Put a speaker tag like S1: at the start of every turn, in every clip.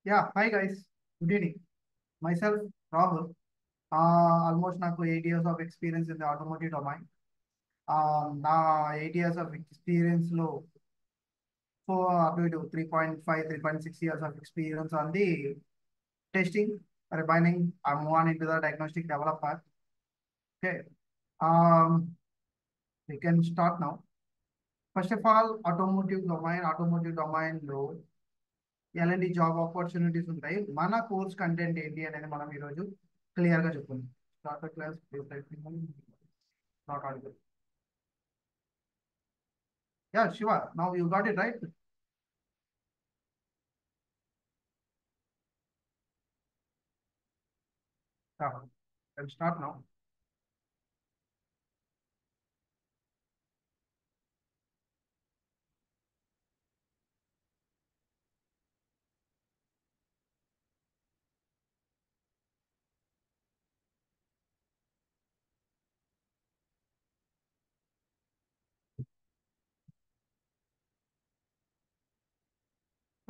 S1: Yeah, hi guys. Good evening. Myself, Rahul. Almost నాకు 8 years of experience in the automotive domain. నా 8 years of experience లో అటు ఇటు 3.5, 3.6 years of experience on the testing, refining. I move on into the diagnostic developer. Okay. We can start now. First of all, automotive domain లో ఎలాంటి job opportunities ఉంటాయి, మన course content ఏంటి అనేది మనం ఈరోజు క్లియర్ గా చెప్పుకుందాం. Start class not audible. Yeah Shiva, now you got it right. Start now.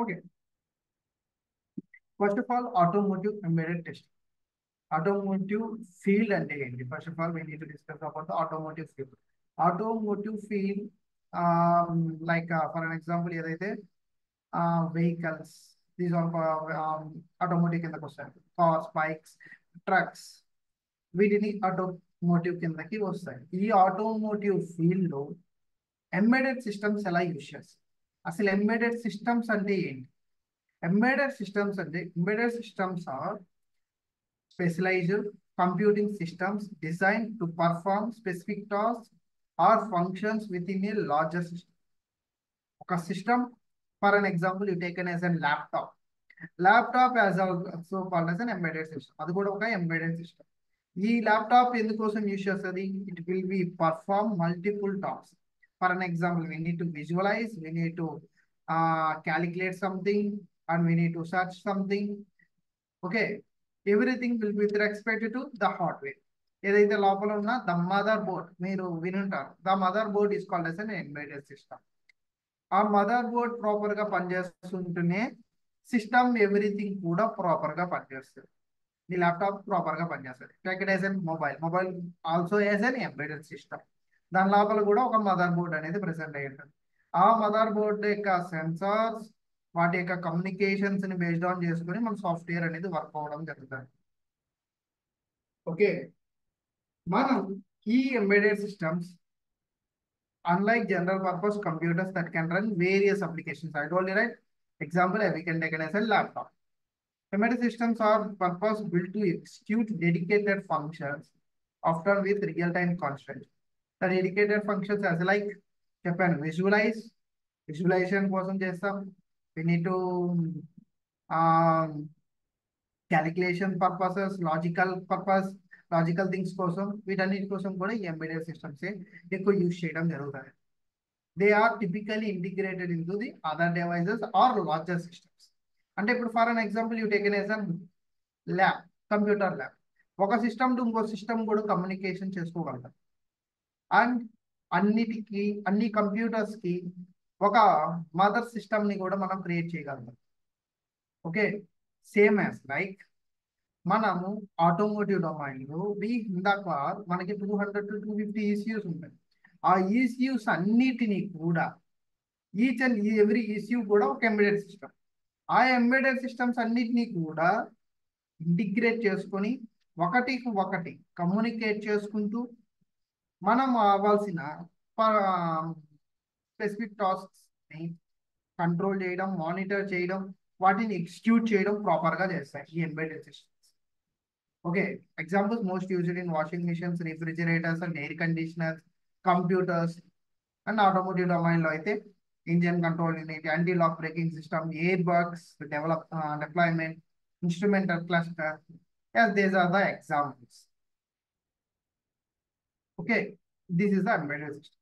S1: Okay, first of all automotive embedded test. Automotive field అంటే ఏంటి? First of all we need to discuss about the automotive field. Automotive field like for an example ఏదైతే vehicles, these are automotive కిందకి వస్తాయి. Cars, bikes, trucks, వీటిని automotive కిందకి వస్తాయి. ఈ automotive field లో ఎంబెడెడ్ సిస్టమ్స్ ఎలా యూజ్ చేస్తాయి? అసలు ఎంబెడెడ్ సిస్టమ్స్ అంటే ఏంటి? Embedded systems are specialized computing systems designed to perform specific tasks or functions within a larger system. ఒక system, for an example you taken as an laptop. Laptop as also called as an embedded system. అది కూడా ఒక embedded system. ఈ laptop ఎందుకోసం use చేస్తుంది? It will be perform multiple task. For an example, we need to visualise, we need to calculate something, and we need to search something. Okay, everything will be with respect to the hardware. ఏదైతే లోపల ఉన్న the mother board మీరు వినుంటారు. The motherboard is called as an embedded system. ఆ motherboard proper గా పనిచేస్తుంటేనే system everything కూడా proper గా పనిచేస్తుంది. మీ ల్యాప్టాప్ ప్రాపర్ గా పనిచేస్తుంది. Take it as an mobile also as an embedded system. దాని లోపల కూడా ఒక మదర్ బోర్డ్ అనేది ప్రెసెంట్ అయ్యి ఉంటుంది. ఆ మదర్ బోర్డ్ యొక్క సెన్సార్స్, వాటి యొక్క కమ్యూనికేషన్స్ ని బేస్డ్ ఆన్ చేసుకుని మన సాఫ్ట్వేర్ అనేది వర్క్ అవ్వడం జరుగుతుంది. ఓకే, మనం ఈ embedded systems unlike general purpose computers that can run various applications. I told you, right? Example, we can take it as a laptop. Embedded systems are purpose built to execute dedicated functions, often with real-time constraints. The dedicated functions as like Japan visualization కోసం చేస్తాం. We need to calculation purposes, logical things కోసం, వీటన్నిటి కోసం కూడా ఈ embedded systems ఎక్కువ use చేయడం జరుగుతుంది. They are typically integrated into the other devices or larger systems. అంటే ఇప్పుడు for an example you taken as an lab, computer lab. ఒక సిస్టమ్ టు ఇంకో సిస్టమ్ కూడా కమ్యూనికేషన్ చేసుకోగలుగుతాం. అండ్ అన్ని కంప్యూటర్స్ కి ఒక మదర్ సిస్టమ్ ని కూడా మనం క్రియేట్ చేయగలుగుతాం. ఓకే, సేమ్ యాజ్ లైక్ మనము ఆటోమోటివ్ డొమైన్ లో ఇందాక మనకి 200 to 250 ఈసీయూస్ ఉంటాయి. ఆ ఈసీయూస్ అన్నిటినీ కూడా ఈచ్ అండ్ ఎవ్రీ ఈసీయూ కూడా ఒక ఎంబెడెడ్ సిస్టమ్. ఆ ఎంబెడెడ్ సిస్టమ్స్ అన్నిటినీ కూడా ఇంటిగ్రేట్ చేసుకొని ఒకటికి ఒకటి కమ్యూనికేట్ చేసుకుంటూ మనం అవ్వాల్సిన స్పెసిఫిక్ టాస్క్స్ ని కంట్రోల్ చేయడం, మానిటర్ చేయడం, వాటిని ఎగ్జిక్యూట్ చేయడం ప్రాపర్ గా చేస్తాయి ఈ embedded systems. Okay, examples most used in washing machines, refrigerators and air conditioners, computers. And automotive domain లో అయితే engine control unit, anti lock braking system, air bags deployment, instrumental cluster. Yes, these are the examples. Okay, this is the embedded system.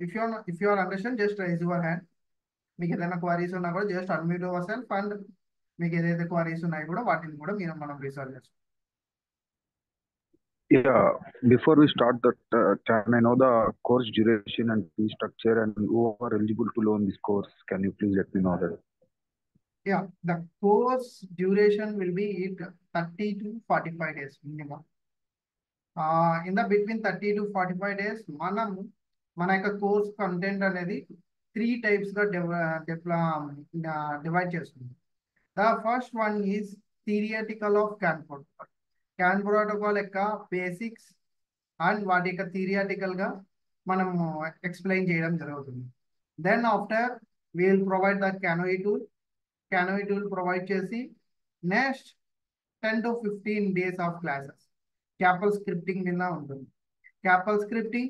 S1: If you are understand, just raise your hand. మీకు ఏదైనా queries ఉన్నా కూడా just unmute your self, and మీకు ఏదైతే queries ఉన్నాయో కూడా వాటిని కూడా మీరు మనం రీసాల్వ్ చేస్తాం.
S2: Yeah, before we start that, can I know the course duration and fee structure and who are eligible to loan this course? Can you please let me know that?
S1: Yeah, the course duration will be 30 to 45 days minimum. In the between 30 to 45 days, మన యొక్క course content అనేది 3 types గా divide చేస్తుంది. The first one is theoretical of CAN protocol యొక్క basics and వాటి యొక్క theoretical గా మనము ఎక్స్ప్లెయిన్ చేయడం జరుగుతుంది. Then after will provide the CANoe tool provide చేసి next 10 to 15 days of classes CAPL scripting మీద ఉంటుంది. CAPL scripting,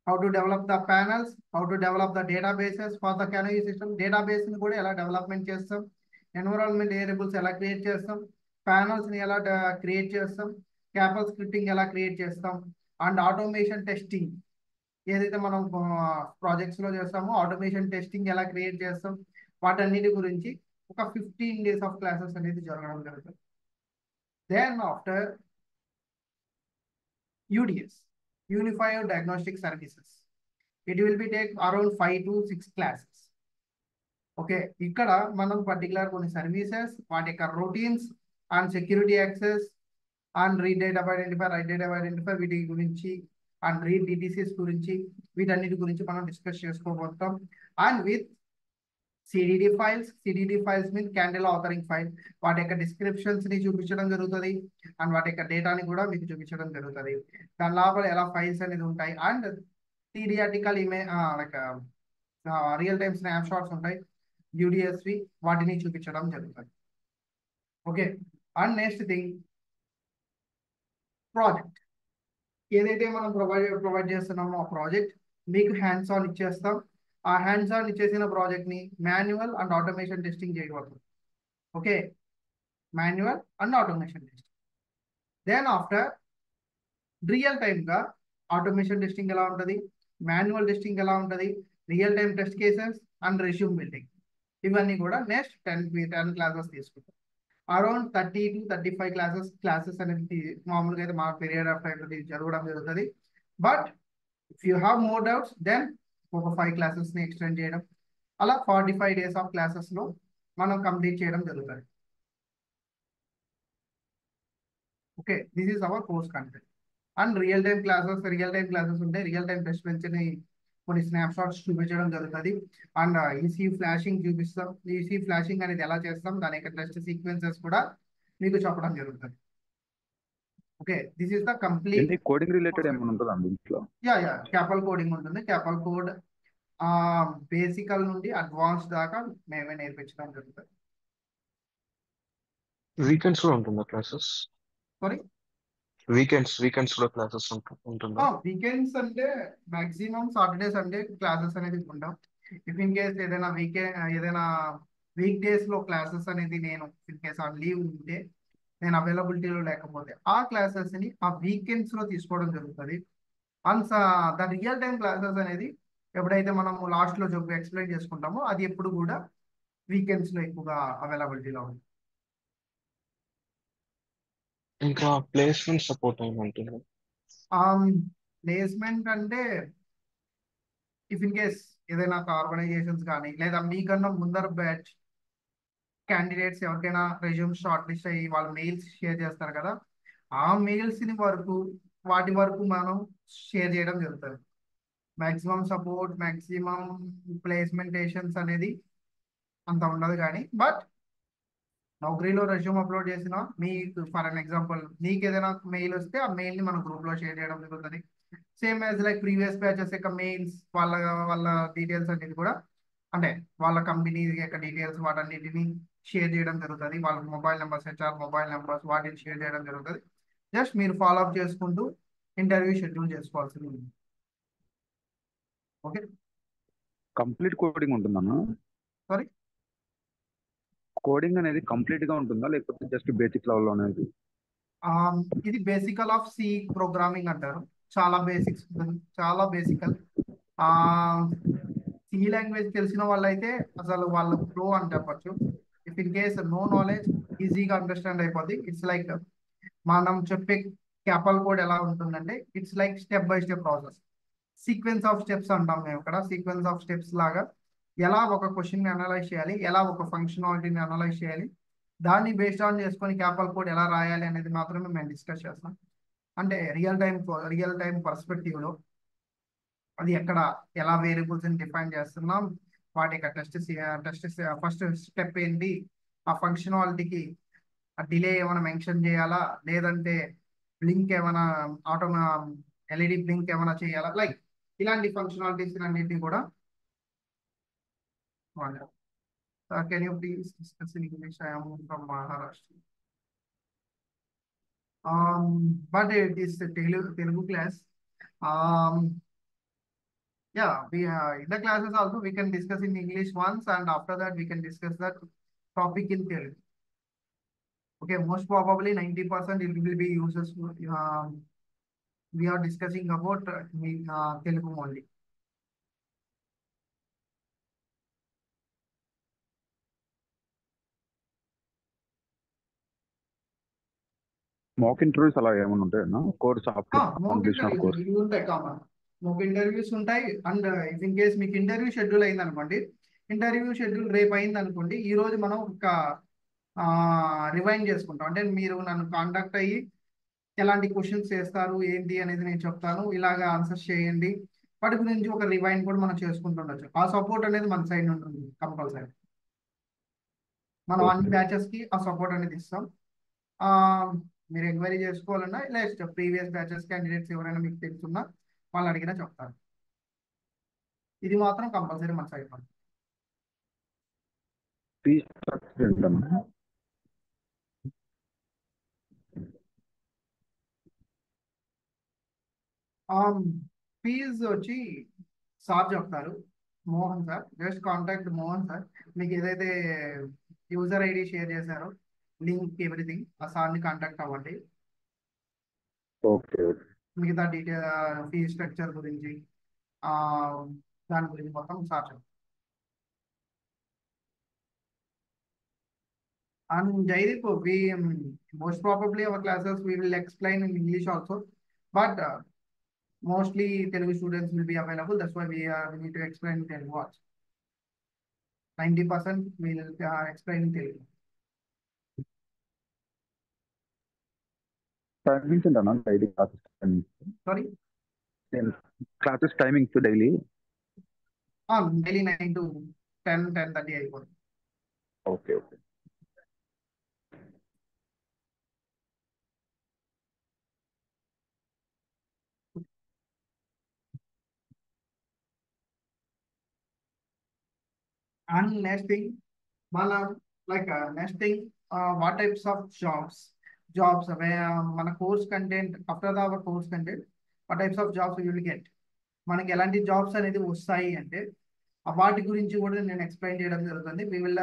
S1: how to develop the panels, how to develop the databases for the Canary system, database ని కూడా ఎలా development చేస్తాం, environment variables ఎలా create చేస్తాం, panels ని ఎలా క్రియేట్ చేస్తాం, CAPL scripting ఎలా క్రియేట్ చేస్తాం, అండ్ ఆటోమేషన్ టెస్టింగ్ ఏదైతే మనం ప్రాజెక్ట్స్ లో చేస్తామో ఆటోమేషన్ టెస్టింగ్ ఎలా క్రియేట్ చేస్తాం, వాటన్నిటి గురించి ఒక 15 days ఆఫ్ క్లాసెస్ అనేది జరగడం జరుగుతుంది. Then after UDS, Unified Diagnostic Services, it will be take around 5 to 6 classes. Okay, ఇక్కడ మనం పర్టికులర్ కొన్ని సర్వీసెస్ వాటి యొక్క routines and security access and read data identify, write data identify వీటి గురించి అండ్ రీడ్ డిటిసిస్ గురించి వీటన్నిటి గురించి మనం డిస్కస్ చేసుకోబోతాం. And with CDD files mean candela authoring file, వాటి యొక్క డిస్క్రిప్షన్స్ ని చూపించడం జరుగుతుంది అండ్ వాటి యొక్క డేటాని కూడా మీకు చూపించడం జరుగుతుంది. దాని లోపల ఎలా ఫైల్స్ అనేది ఉంటాయి and theoretical like real time snap shots ఉంటాయి యూడిఎస్వి, వాటిని చూపించడం జరుగుతుంది. Okay, and next thing project ఏదైతే మనం ప్రొవైడ్ చేస్తున్నామో ఆ ప్రాజెక్ట్ మీకు హ్యాండ్స్ ఆన్ ఇచ్చేస్తాం. ఆ హ్యాండ్స్ ఆన్ ఇచ్చేసిన ప్రాజెక్ట్ ని మాన్యువల్ అండ్ ఆటోమేషన్ టెస్టింగ్ చేయబడుతుంది. Okay, manual and automation testing. Then after real time గా ఆటోమేషన్ టెస్టింగ్ ఎలా ఉంటుంది, మాన్యువల్ టెస్టింగ్ ఎలా ఉంటుంది, real time test cases and resume building, ఇవన్నీ కూడా నెక్స్ట్ 10 క్లాసెస్ తీసుకుంటాం. అరౌండ్ 30 to 35 క్లాసెస్ అనేది మామూలుగా అయితే మా పీరియడ్ ఆఫ్ టైం జరగడం జరుగుతుంది. But if you have more doubts then ఒక 5 క్లాసెస్ ని ఎక్స్టెండ్ చేయడం, అలా 45 days ఆఫ్ క్లాసెస్ లో మనం కంప్లీట్ చేయడం జరుగుతుంది. Okay, this is our course content. And real time classes ఉంటే రియల్ టైమ్ టెస్ట్ బెంచ్ ని కొన్ని స్నాప్ షాట్స్ చూపించడం జరుగుతుంది. అండ్ ఈసీ ఫ్లాషింగ్ చూపిస్తాం. ఈసీ ఫ్లాషింగ్ అనేది ఎలా చేస్తాం, దాని యొక్క టెస్ట్ సీక్వెన్సెస్ కూడా మీకు చెప్పడం జరుగుతుంది. Okay, this is the complete
S2: coding related ఏమైనా ఉంటుందా ఇంట్లో?
S1: యా క్యాపల్ కోడింగ్ ఉంటుంది. క్యాపల్ కోడ్ బేసికల్ నుండి అడ్వాన్స్ దాకా మేమే నేర్పించడం జరుగుతుంది.
S3: వీకెండ్స్ కూడా ఉంటుందా క్లాసెస్?
S1: సారీ,
S3: వీకెండ్స్ కూడా క్లాసెస్ ఉంటుందా?
S1: వీకెండ్స్ అంటే మాక్సిమం సాటర్డే సండే క్లాసెస్ అనేది ఉంటాం. ఇఫ్ ఇన్ కేస్ ఏదైనా వీక్ డేస్ లో క్లాసెస్ అనేది నేను ఇన్ కేస్ ఆ లీవ్ ఉంటే, నేను అవైలబిలిటీలో లేకపోతే ఆ క్లాసెస్ ని ఆ వీకెండ్స్ లో తీసుకోవడం జరుగుతుంది. And the real time classes అనేది ఎప్పుడైతే మనం లాస్ట్ లో ఎక్స్ప్లెయిన్ చేసుకుంటామో అది ఎప్పుడు కూడా వీకెండ్స్ లో ఎక్కువగా అవైలబిలిటీలో ఉంది.
S3: ఇంకా ప్లేస్మెంట్ సపోర్ట్ ఏమంటుంది?
S1: ప్లేస్మెంట్ అంటే ఇఫ్ ఇన్ కేస్ ఏదైనా ఆర్గనైజేషన్స్ కానీ లేదా మీకన్నా ముందర బ్యాచ్ క్యాండిడేట్స్ ఎవరికైనా రెజ్యూమ్ షార్ట్ లిస్ట్ అయ్యి వాళ్ళ మెయిల్స్ షేర్ చేస్తారు కదా, ఆ మెయిల్స్ ని వాటి వరకు మనం షేర్ చేయడం జరుగుతుంది. మాక్సిమం సపోర్ట్, మాక్సిమం ప్లేస్మెంటేషన్స్ అనేది అంత ఉండదు కానీ, బట్ నౌకరీలో రెజ్యూమ్ అప్లోడ్ చేసిన మీకు ఫర్ అన్ ఎగ్జాంపుల్ మీకు ఏదైనా మెయిల్ వస్తే ఆ మెయిల్ ని మన గ్రూప్ లో షేర్ చేయడం జరుగుతుంది. Same as like previous batches యొక్క మెయిల్స్ వాళ్ళ డీటెయిల్స్ అనేది కూడా, అంటే వాళ్ళ కంపెనీ యొక్క డీటెయిల్స్ వాటన్నిటిని షేర్ చేయడం జరుగుతుంది. వాళ్ళ mobile numbers, HR mobile numbers వాటిని షేర్ చేయడం జరుగుతుంది. జస్ట్ మీరు ఫాలో అప్ చేసుకుంటూ ఇంటర్వ్యూ షెడ్యూల్ చేసుకోవాల్సింది ఉంది. ఓకే,
S2: కంప్లీట్ కోడింగ్ ఉంటుందన్నా?
S1: సారీ,
S2: కోడింగ్ అనేది కంప్లీట్ గా ఉంటుందా లేకపోతే జస్ట్ బేసిక్ లెవెల్ అనేది?
S1: ఇది బేసికల్ ఆఫ్ సి ప్రోగ్రామింగ్ అంటారు. చాలా బేసిక్స్ ఉంటుంది, చాలా బేసికల్. సి లాంగ్వేజ్ తెలిసిన వాళ్ళైతే అసలు వాళ్ళు ప్రో అని చెప్పచ్చు. If in case no knowledge ఈజీగా అండర్స్టాండ్ అయిపోద్ది. ఇట్స్ లైక్ మనం చెప్పే క్యాపల్ కోడ్ ఎలా ఉంటుందంటే it's like step by step process. Sequence of steps అంటాం మేము ఇక్కడ. సీక్వెన్స్ ఆఫ్ స్టెప్స్ లాగా ఎలా ఒక క్వశ్చన్ అనలైజ్ చేయాలి, ఎలా ఒక ఫంక్షనాలిటీని అనలైజ్ చేయాలి, దాన్ని బేస్డ్ ఆన్ చేసుకొని క్యాపల్ కోడ్ ఎలా రాయాలి అనేది మాత్రమే మేము డిస్కస్ చేస్తాం. అంటే రియల్ టైం పర్స్పెక్టివ్లో అది ఎక్కడ ఎలా వేరియబుల్స్ డిఫైన్ చేస్తున్నాం, వాటి యొక్క ఫస్ట్ స్టెప్ ఏంటి, ఆ ఫంక్షనాలిటీకి ఆ డిలే ఏమైనా మెన్షన్ చేయాలా, లేదంటే బ్లింక్ ఏమైనా ఎల్ఈడి బ్లింక్ ఏమైనా చేయాలా, లైక్ ఇలాంటి ఫంక్షనాలిటీస్ అన్నింటినీ కూడా వాడారు. Can you please discuss in English? I am from Maharashtra. But it is a Telugu class. Um, yeah, we in the classes also we can discuss in English once, and after that we can discuss that topic in Telugu. Okay, most probably 90% it will be uses. We are discussing about Telugu only.
S2: Mock interviews అలా ఏమైనా ఉంటాయన్నా course after
S1: mock
S2: completion of
S1: interviews
S2: course?
S1: ఇవి ఉంటాయి common. Mock interviews ఉంటాయి. And if in case మీకు interview schedule అయింది అనుకోండి, interview schedule రేపు అయింది అనుకోండి, ఈ రోజు మనం ఒక రివైండ్ చేసుకుంటాం. అంటే మీరు నన్ను కాంటాక్ట్ అయ్యి ఎలాంటి క్వశ్చన్స్ చేస్తారు ఏంటి అనేది నేను చెప్తాను, ఇలాగా ఆన్సర్స్ చేయండి, వాటి గురించి ఒక రివైండ్ కూడా మనం చేసుకుంటుండొచ్చు. ఆ సపోర్ట్ అనేది మన సైడ్ నుండి ఉంటుంది కంపల్సరీ. మనం అన్ని బ్యాచెస్ కి ఆ సపోర్ట్ అనేది ఇస్తాం. ఆ, మీరు ఎంక్వైరీ చేసుకోవాలన్నా ఇలా ప్రీవియస్ బ్యాచెస్ క్యాండిడేట్స్ ఎవరైనా మీకు తెలుసున్నా వాళ్ళు అడిగినా చెప్తారు. ఇది మాత్రం కంపల్సరీ మన సైడ్ నుంచి.
S2: ఫీ స్ట్రక్చర్ ఏంటన్నా?
S1: ఫీజ్ వచ్చి సార్ చెప్తారు, Mohan sir. Just contact Mohan sir. మీకు ఏదైతే యూజర్ ఐడి షేర్ చేశారో లింక్ ఎవ్రీథింగ్ ఆ సార్ని కాంటాక్ట్ అవ్వండి.
S2: Okay okay.
S1: మిగతా డీటెయిల్ ఫీ స్ట్రక్చర్ గురించి ఆ, దాని గురించి మొత్తం సార్ చెప్తారు. And Jaideep, we most probably our classes we will explain in English also, but mostly Telugu students will be available. That's why we need to explain in Telugu also. 90% will explain in Telugu.
S2: Timings ఏంటన్నా daily classes timings?
S1: Sorry,
S2: classes timings daily?
S1: daily 9 to 10, 10:30 అయిపోతుంది.
S2: Okay okay.
S1: And next thing, మన next thing, what types of jobs మన course content after our course content what types of jobs we will get, మనకి ఎలాంటి jobs అనేది వస్తాయి అంటే వాటి గురించి కూడా నేను ఎక్స్ప్లెయిన్ చేయడం జరుగుతుంది. We will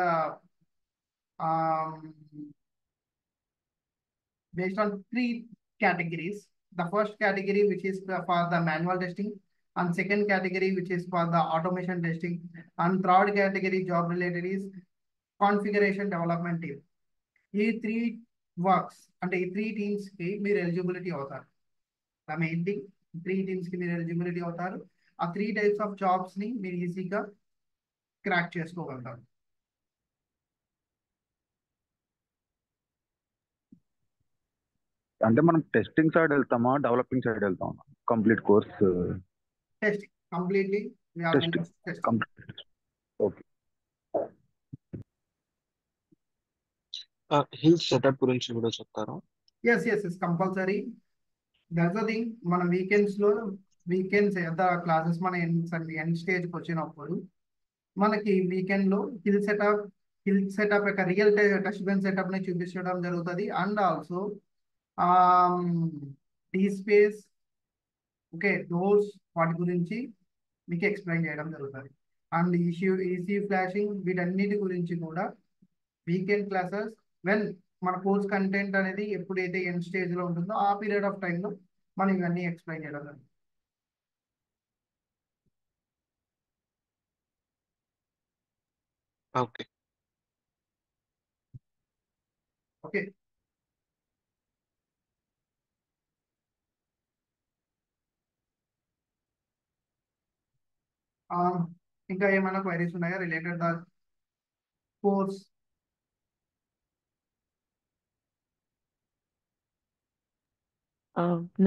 S1: based on three categories. The first category which is for the manual testing, and second category which is for the automation testing, and third category job related is configuration development team. ఈ three works అంటే ఈ three teams కి మీరు eligibility అవుతారు. The main thing, three teams కి మీరు eligibility అవుతారు. ఆ త్రీ టైప్స్ ఆఫ్ జాబ్స్ ని మీరు ఈజీగా క్రాక్ చేసుకోగలుగుతారు.
S2: అంటే మనం టెస్టింగ్ సైడ్ వెళ్తామా డెవలపింగ్ సైడ్ వెళ్తామా? Complete course
S1: testing completely
S2: testing complete. Okay.
S3: HIL setup గురించి కూడా చెప్తారా?
S1: Yes compulsory. That's the thing. మన వీకెండ్స్ క్లాసెస్ మన ఎండ్ స్టేజ్కి వచ్చినప్పుడు మనకి వీకెండ్ లో హిల్ సెటప్ యొక్క రియల్ టెస్ట్ బెంచ్ సెటప్ ని చూపించడం జరుగుతుంది. And also dSPACE, okay, doors, వాటి గురించి మీకు ఎక్స్ప్లెయిన్ చేయడం జరుగుతుంది. అండ్ ఈసీ ఫ్లాషింగ్, వీటన్నిటి గురించి కూడా వీకెండ్ క్లాసెస్ వెన్ మన కోర్స్ కంటెంట్ అనేది ఎప్పుడైతే ఎండ్ స్టేజ్ లో ఉంటుందో ఆ పీరియడ్ ఆఫ్ టైంలో మనం ఇవన్నీ ఎక్స్ప్లెయిన్ చేయడం జరుగుతుంది.
S3: ఓకే.
S1: ఓకే. ఇంకా ఏమైనా క్వైరీస్ ఉన్నాయా related the course?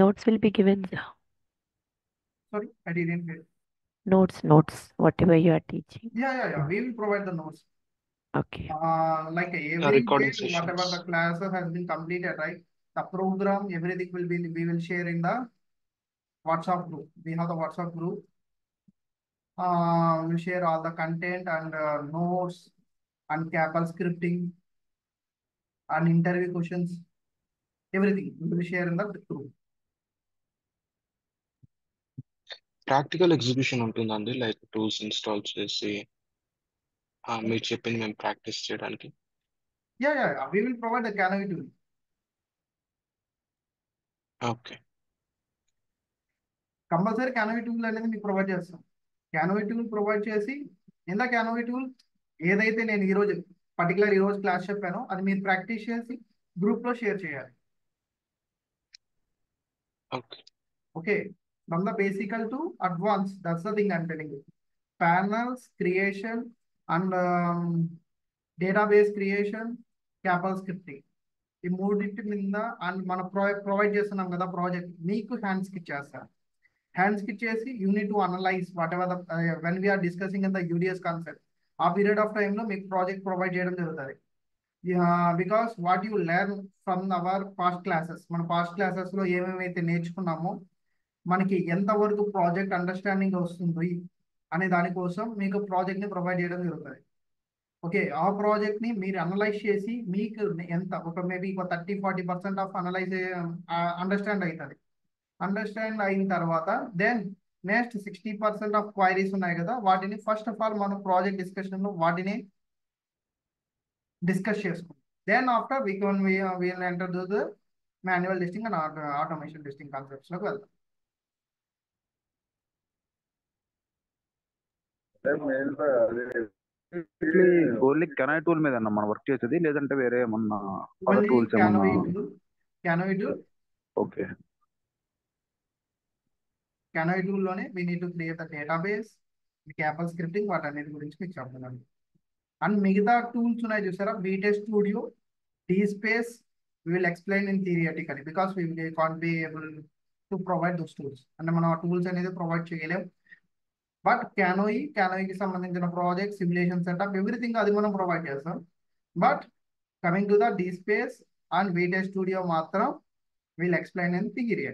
S4: Notes will be given.
S1: Sorry, I didn't get.
S4: Notes, whatever you are teaching.
S1: Yeah. We will provide the notes.
S4: Okay.
S1: Like every
S3: recording
S1: day, whatever the
S3: sessions.
S1: classes has been completed, right? The program, everything we will share in the WhatsApp group. We have the WhatsApp group. We'll share all the content and notes and Capel scripting and interview questions. Everything we will share in the group.
S3: Practical exhibition ఉంటుందండి, like tools install చేసి మీరు చెప్పింది మేము practice చేయడానికి.
S1: Yeah. We will provide the Canopy tool.
S3: Okay.
S1: Compulsory Canopy tool అనేది మీకు provide చేస్తాం. Canopy tool provide చేసి ఇన్ ద Canopy tool ఏదైతే నేను ఈరోజు క్లాస్ చెప్పానో అది మీరు ప్రాక్టీస్ చేసి గ్రూప్ లో షేర్ చేయాలి.
S3: Okay.
S1: Okay, from the basical to advanced, that's the thing I'm telling you. Panels creation and database creation, Capel scripting. ఈ మూడింటి మీద అండ్ మనం ప్రొవైడ్ చేస్తున్నాం కదా ప్రాజెక్ట్, మీకు హ్యాండ్స్ కి ఇచ్చేస్తారు. హ్యాండ్స్ కి ఇచ్చేసి you need to analyse whatever the when we are discussing in the UDS concept, ఆ పీరియడ్ ఆఫ్ టైంలో మీకు ప్రాజెక్ట్ ప్రొవైడ్ చేయడం జరుగుతుంది. Because what you learn from our past classes, మన పాస్ట్ క్లాసెస్లో ఏమేమైతే నేర్చుకున్నామో మనకి ఎంతవరకు ప్రాజెక్ట్ అండర్స్టాండింగ్ వస్తుంది అనే దానికోసం మీకు ప్రాజెక్ట్ని ప్రొవైడ్ చేయడం జరుగుతుంది. ఓకే, ఆ ప్రాజెక్ట్ని మీరు అనలైజ్ చేసి మీకు ఎంత ఒక మేబీ 30-40% ఆఫ్ అనలైజ్ అండర్స్టాండ్ అవుతుంది. అండర్స్టాండ్ అయిన తర్వాత దెన్ నెక్స్ట్ 60% ఆఫ్ క్వైరీస్ ఉన్నాయి కదా, వాటిని ఫస్ట్ ఆఫ్ ఆల్ మనం ప్రాజెక్ట్ డిస్కషన్లో వాటిని డిస్కస్ చేసుకుంటాం. Then after we'll enter to the manual testing and automation testing కాన్సెప్ట్స్లోకి వెళ్తాం.
S2: ఓన్లీ కెనాయ్ టూల్ మీద మనం వర్క్ చేసేది, లేదంటే వేరే ఏమన్నా
S1: Only
S2: టూల్స్ ఏమన్నా?
S1: Canopy tool.
S2: Okay.
S1: Canopy tool లోనే we need to create the database, Capel scripting, వాటన్నిటి గురించి మీకు చెప్తున్నాను. అండ్ మిగతా టూల్స్ ఉన్నాయి చూసారా, BTech studio, DSpace, we will explain in theoretically because we can't be able to provide those tools. అంటే మనం ఆ టూల్స్ అనేది ప్రొవైడ్ చేయలేం. బట్ క్యానోయికి సంబంధించిన ప్రాజెక్ట్, సిమ్యులేషన్ సెటప్, ఎవ్రీథింగ్ అది మనం ప్రొవైడ్ చేస్తాం. But coming to the DSpace and బీటెక్ స్టూడియో మాత్రం we'll explain in theory.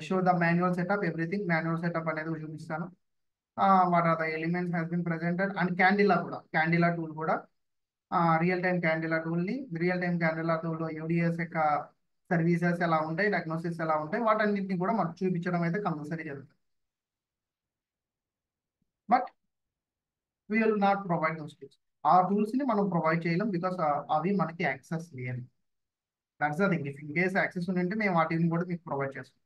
S1: Show the manual setup, everything manual setup అనేది చూపిస్తాను. What are the elements has been presented. And candela tool కూడా real time candela టూల్లో UDS యొక్క services ఎలా ఉంటాయి, diagnosis ఎలా ఉంటాయి, వాటన్నిటిని కూడా మనకు చూపించడం అయితే కంపల్సరీ జరుగుతుంది. But we will not provide those tools. ఆ టూల్స్ని మనం ప్రొవైడ్ చేయలేం బికాస్ అవి మనకి యాక్సెస్ లేదు. That's the thing. If in case access ఉంటే మేము వాటిని కూడా మీకు ప్రొవైడ్ చేస్తాం.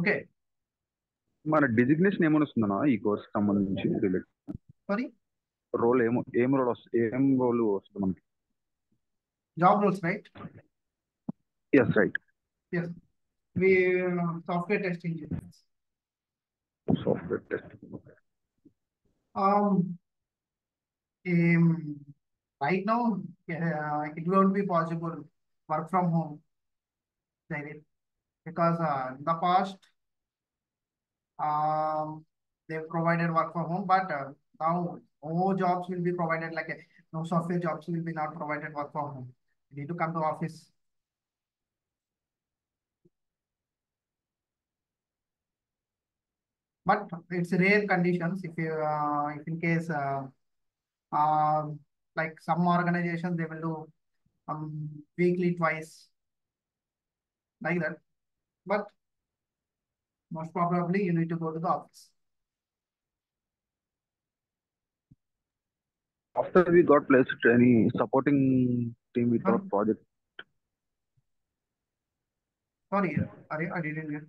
S1: ఓకే,
S2: మన డిజిగ్నేషన్ ఏమైనా వస్తుందన్నా ఈ కోర్స్ సంబంధించి?
S1: సారీ,
S2: రోల్ ఏం రోల్ వస్తుంది మనకి?
S1: Job roles, right?
S2: Yes, right.
S1: Yes, we software test engineers.
S2: Software test.
S1: Um, right now, it won't be possible work from home, Zainid, because in the past, they provided work from home, but now no jobs will be provided, like no software jobs will be not provided work from home. You need to come to office. But it's rare conditions if in case like some organizations, they will do weekly twice, like that. But most probably you need to go to the office.
S2: After we got placed, any supporting team with our project?
S1: Sorry, I didn't get.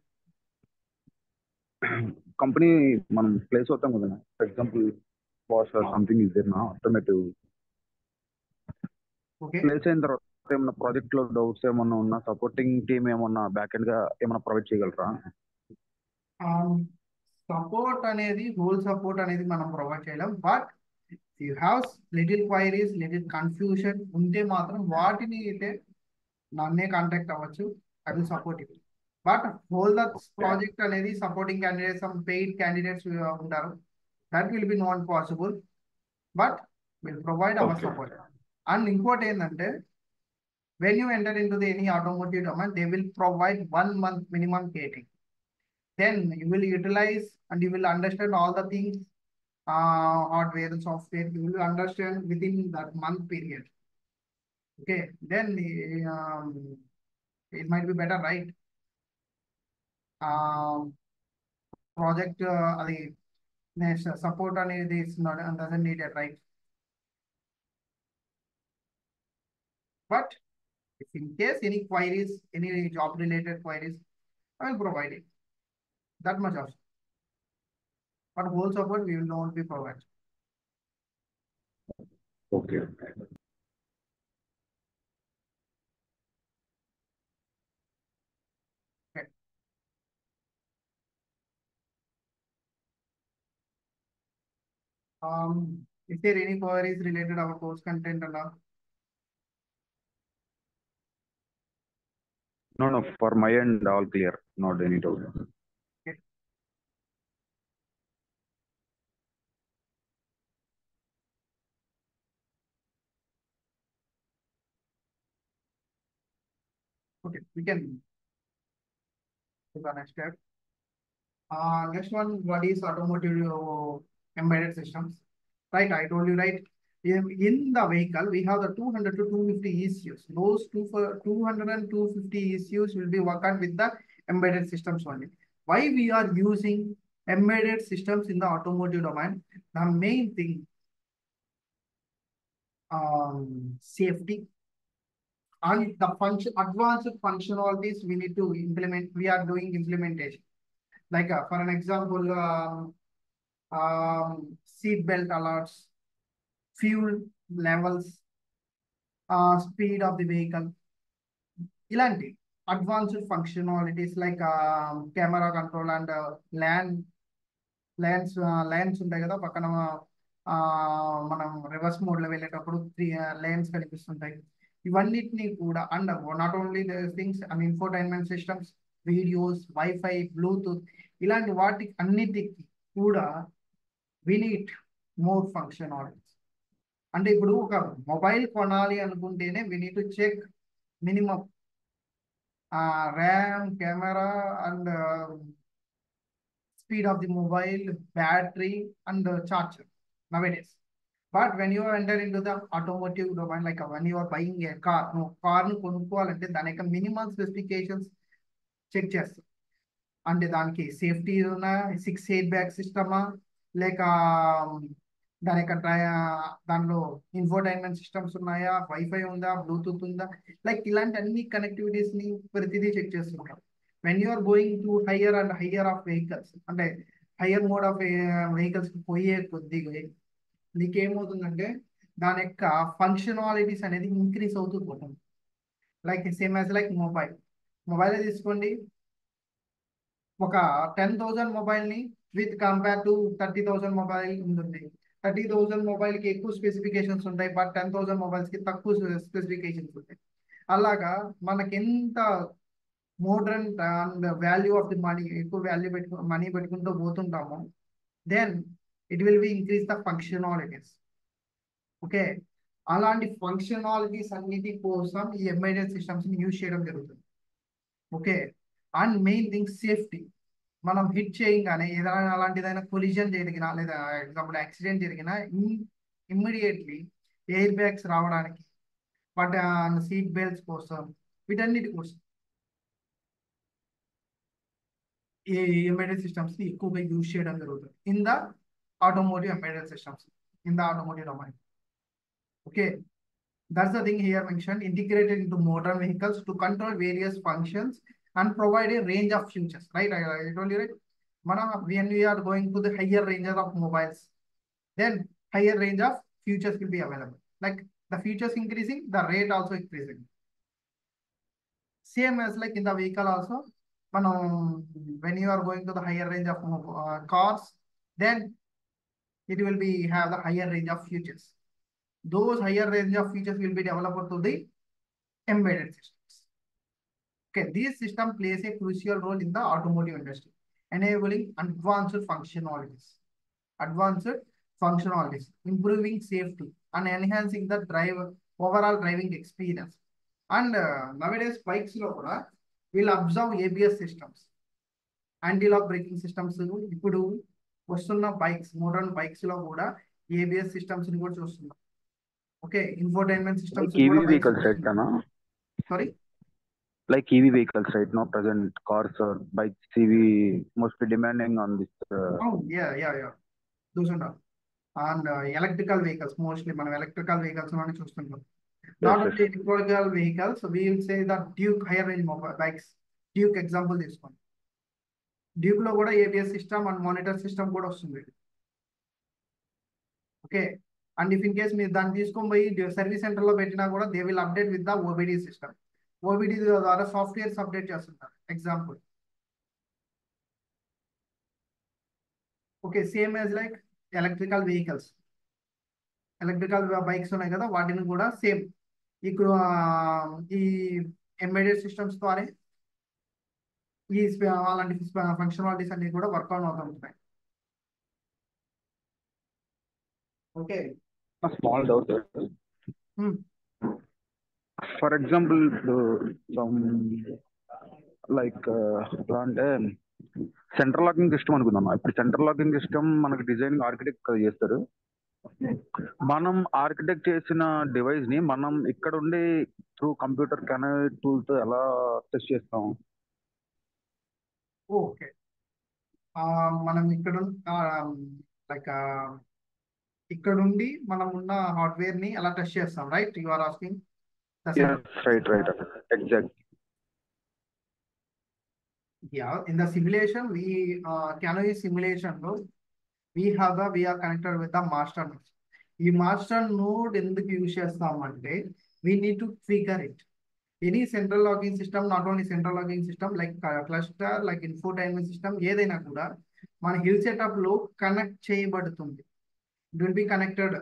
S2: Company మనం place అవుతాం కదా, for example boss or something is there నా alternative?
S1: Okay,
S2: place అయిన తర్వాత ఏమన్నా project లో doubts ఏమన్నా ఉన్నా సపోర్టింగ్ టీమ్ ఏమన్నా బ్యాక్ ఎండ్ గా ఏమన్నా ప్రొవైడ్ చేయగలరా?
S1: సపోర్ట్ అనేది హోల్ సపోర్ట్ అనేది మనం ప్రొవైడ్ చేయలేం. But you have little queries, little confusion ఉంటే మాత్రం వాటిని అయితే నన్నే కాంటాక్ట్ అవ్వచ్చు. I will support you. But whole the project అనేది supporting candidates, some paid candidates ఉంటారు. That will be not possible. But will provide our
S2: Okay.
S1: Support. And ఇంకోటి ఏంటంటే, when you enter into the any automotive domain, they will provide 1 month minimum gating. Then you will utilize and you will understand all the things, hardware and software. You will understand within that month period. Okay, then it might be better, right? Project అది support అనేది is not doesn't need it, right? But if in case any queries, any job related queries, I will provide it. That much also. But whole support we will not be provided.
S2: Okay.
S1: Okay. Is there any queries related to our course content and all?
S2: No, for my end all clear, not any doubt.
S1: Okay. Okay, we can do the next step. Next one, what is automotive embedded systems? Right, I told you, right? In the vehicle, we have the 200 to 250 ECUs. Those 200 and 250 ECUs will be worked with the embedded systems only. Why we are using embedded systems in the automotive domain? The main thing, safety and the advanced functionalities we need to implement. We are doing implementation. Like for an example, seat belt alerts, fuel levels, speed of the vehicle. ఇలాంటి advanced functionalities like camera control and lines ఉంటాయి కదా పక్కన, మనం reverse mode లో వెళ్ళేటప్పుడు 3 lines కనిపిస్తుంటాయి. ఇవన్నిటిని కూడా and not only things and infotainment systems, videos, wifi, Bluetooth, ఇలాంటి వాటికి అన్నిటికి కూడా వి నీడ్ మోర్ ఫంక్షనాలిటీస్. అంటే ఇప్పుడు ఒక మొబైల్ కొనాలి అనుకుంటేనే we need to check minimum RAM, camera and speed of the mobile, battery, and the charger nowadays. But when you enter into the automotive domain, like when you are buying a car, no car ను కొనుక్కోవాలంటే దాని యొక్క minimum specifications check చేస్తాం. అంటే దానికి safety ఉన్న 6 air bag సిస్టమా, లేక దాని యొక్క దానిలో ఇన్ఫోటైన్మెంట్ సిస్టమ్స్ ఉన్నాయా, వైఫై ఉందా, బ్లూటూత్ ఉందా, లైక్ ఇలాంటి అన్ని కనెక్టివిటీస్ ని ప్రతిదీ చెక్ చేస్తుంటాం. When you are going to higher and higher of vehicles, అంటే హయ్యర్ మోడ్ ఆఫ్ వెహికల్స్ పోయే కొద్దిగా నీకేమవుతుందంటే దాని యొక్క ఫంక్షనాలిటీస్ అనేది ఇంక్రీస్ అవుతూ పోతుంది. Like same as like mobile తీసుకోండి. ఒక 10,000 మొబైల్ ని విత్ కంపేర్ టు 30,000 మొబైల్ ఉంటుంది. 30,000 మొబైల్ కి ఎక్కువ స్పెసిఫికేషన్స్ ఉంటాయి, బట్ 10,000 మొబైల్స్ కి తక్కువ స్పెసిఫికేషన్స్ ఉంటాయి. అలాగా మనకి ఎంత modern and value of the money, ఎక్కువ వాల్యూ మనీ పెట్టుకుంటూ పోతుంటామో, then it will be increase the functionalities. Okay, అలాంటి ఫంక్షనాలిటీస్ అన్నిటి కోసం ఈ ఎంబెడెడ్ సిస్టమ్స్ ని యూజ్ చేయడం జరుగుతుంది. Okay, and main thing safety. మనం హిట్ చేయగానే ఏదైనా అలాంటిదైనా కొలిజన్ జరిగినా లేదా ఎగ్జాంపుల్ యాక్సిడెంట్ జరిగినా ఇమ్మీడియట్లీ ఎయిర్ బ్యాగ్స్ రావడానికి, బట్ సీట్ బెల్ట్స్ కోసం, వీటన్నిటి కోసం ఈ ఎంబెడెడ్ సిస్టమ్స్ ని ఎక్కువగా యూజ్ చేయడం జరుగుతుంది in the automotive embedded systems in the automotive domain. Okay, that's the thing here mentioned, integrated into modern vehicles to control various functions and provide a range of features, right? I told you, right? When we are going to the higher ranges of mobiles, then higher range of features will be available. like the features increasing, the rate also increasing. Same as like in the vehicle also, when you are going to the higher range of cars, then it will be have the higher range of features. Those higher range of features will be developed to the embedded systems. Okay, this system plays a crucial role in the automotive industry, enabling advanced functionalities, improving safety, and enhancing the overall driving experience. And nowadays, bikes will observe ABS systems, anti-lock braking systems. ఇప్పుడు వస్తున్న modern bikes లో కూడా ABS systems ని కూడా చూస్తున్నాం. Okay, infotainment systems
S2: Like EV
S1: కూడా bikes
S2: vehicles, right, Kana?
S1: Sorry
S2: Like EV vehicles, right? No present cars or bikes, EV mostly demanding on this.
S1: Yeah చూస్తుంటాం. And electrical vehicles mostly మనం electrical vehicles లోనే చూస్తుంటాం. Not
S2: Yes,
S1: only electrical vehicles, we will say that Duke higher range mobile bikes. Duke example తీసుకోండి. Duke లో కూడా ABS system and monitor system కూడా వస్తుంది. Okay, and if in case మీరు దాన్ని తీసుకొని పోయి సర్వీస్ సెంటర్ లో పెట్టినా కూడా they will update with the OBD system. OBD ద్వారా సాఫ్ట్వేర్స్ అప్డేట్ చేస్తుంటారు. Example. Okay, same as like electrical vehicles, electrical bikes ఉన్నాయి కదా, వాటిని కూడా సేమ్ ఇప్పుడు ఈ ఎంబెడెడ్ సిస్టమ్స్ ద్వారా అలాంటి ఫంక్షనాలిటీస్ అన్ని కూడా వర్కౌట్ అవుతుంటాయి. Okay,
S2: a small doubt. For example, some like ఎలా అంటే సెంట్రల్ లాకింగ్ సిస్టమ్ అనుకుందాం. ఇప్పుడు సెంట్రల్ లాకింగ్ సిస్టమ్ మనకి డిజైన్ ఆర్కిటెక్ట్ చేస్తారు. మనం ఆర్కిటెక్ట్ చేసిన డివైస్ ని మనం ఇక్కడ ఉండి త్రూ కంప్యూటర్ కనెక్ట్ టూల్ తో ఎలా టెస్ట్ చేస్తాం?
S1: ఓకే, మనం ఇక్కడ లైక్ ఇక్కడ నుండి మనం ఉన్న హార్డ్వేర్ ని ఎలా టెస్ట్ చేస్తాం, right? You are asking.
S2: Right exact.
S1: Yeah, in the simulation, Canopy simulation, we are connected with the master node. ఈ మాస్టర్ నోడ్ ఎందుకు యూజ్ చేస్తామంటే we need to trigger it. Any central logging system, not only central logging system, like cluster, like infotainment system, ఏదైనా కూడా మన hill setup లో connect చేయబడుతుంది. It will be connected.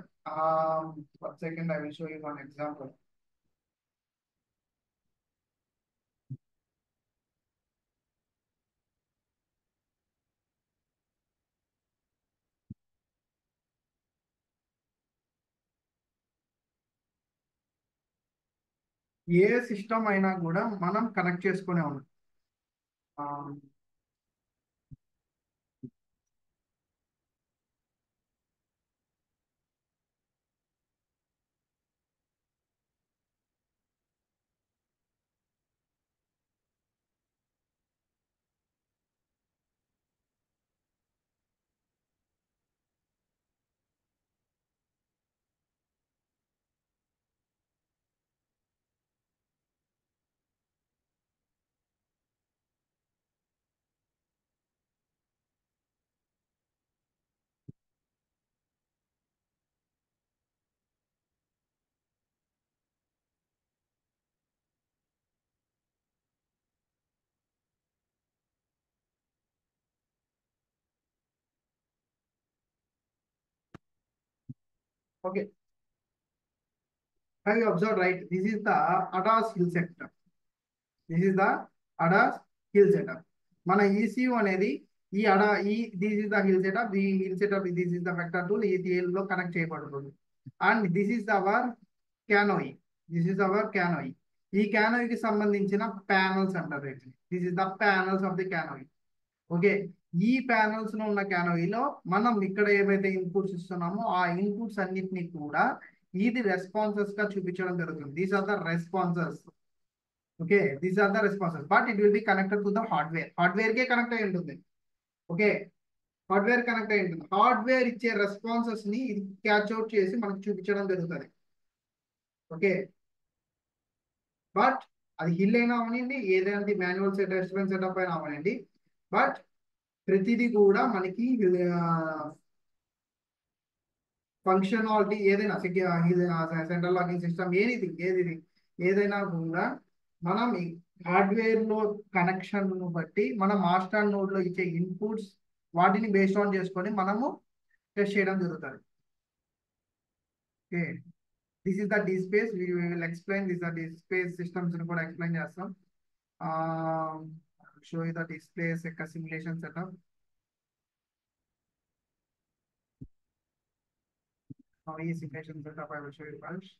S1: 1 second, I will show you one example. A system అయినా కూడా మనం connect చేసుకునే ఉన్నాం. Okay, have you observed, right? This is the ADAS hill setup. This is the ADAS hill setup. మన ECU అనేది this is the hill setup. This is the vector tool. ETL లో connect చేయబడుతుంది. And this is our CANoe. ఈ క్యానోయికి సంబంధించిన panels అంటారు. This is the panels of the CANoe. Okay, ఈ panels లో ఉన్న క్యానోయిలో మనం ఇక్కడ ఏవైతే ఇన్పుట్స్ ఇస్తున్నామో ఆ ఇన్పుట్స్ అన్నిటిని కూడా ఇది రెస్పాన్సెస్ గా చూపించడం జరుగుతుంది. These are the responses. Okay, these are the responses, but it will be connected to the hardware కే కనెక్ట్ అయి ఉంటుంది. ఓకే, హార్డ్వేర్ కనెక్ట్ అయి ఉంటుంది. హార్డ్వేర్ ఇచ్చే రెస్పాన్సెస్ ని ఇది క్యాచ్ అవుట్ చేసి మనకు చూపించడం జరుగుతుంది. ఓకే, బట్ అది హిల్ అయినా అవనండి, ఏదైనా మాన్యువల్ సెటప్ అయినా అవనండి, బట్ ప్రతిదీ కూడా మనకి ఫంక్షనాలిటీ ఏదైనా సెంట్రల్ లాకింగ్ సిస్టమ్ ఏదైనా కూడా మనం హార్డ్వేర్ లో కనెక్షన్ బట్టి మనం మాస్టర్ నోడ్ లో ఇచ్చే ఇన్పుట్స్ వాటిని బేస్డ్ ఆన్ చేసుకొని మనము టెస్ట్ చేయడం జరుగుతుంది. Okay, this is the dSPACE will explain this the dSPACE systems ని కూడా ఎక్స్ప్లెయిన్ చేస్తాం. షో యూ ద డిస్ప్లేస్ యొక్క సిమ్యులేషన్ సెటప్. ఈ simulation setup I will show you first.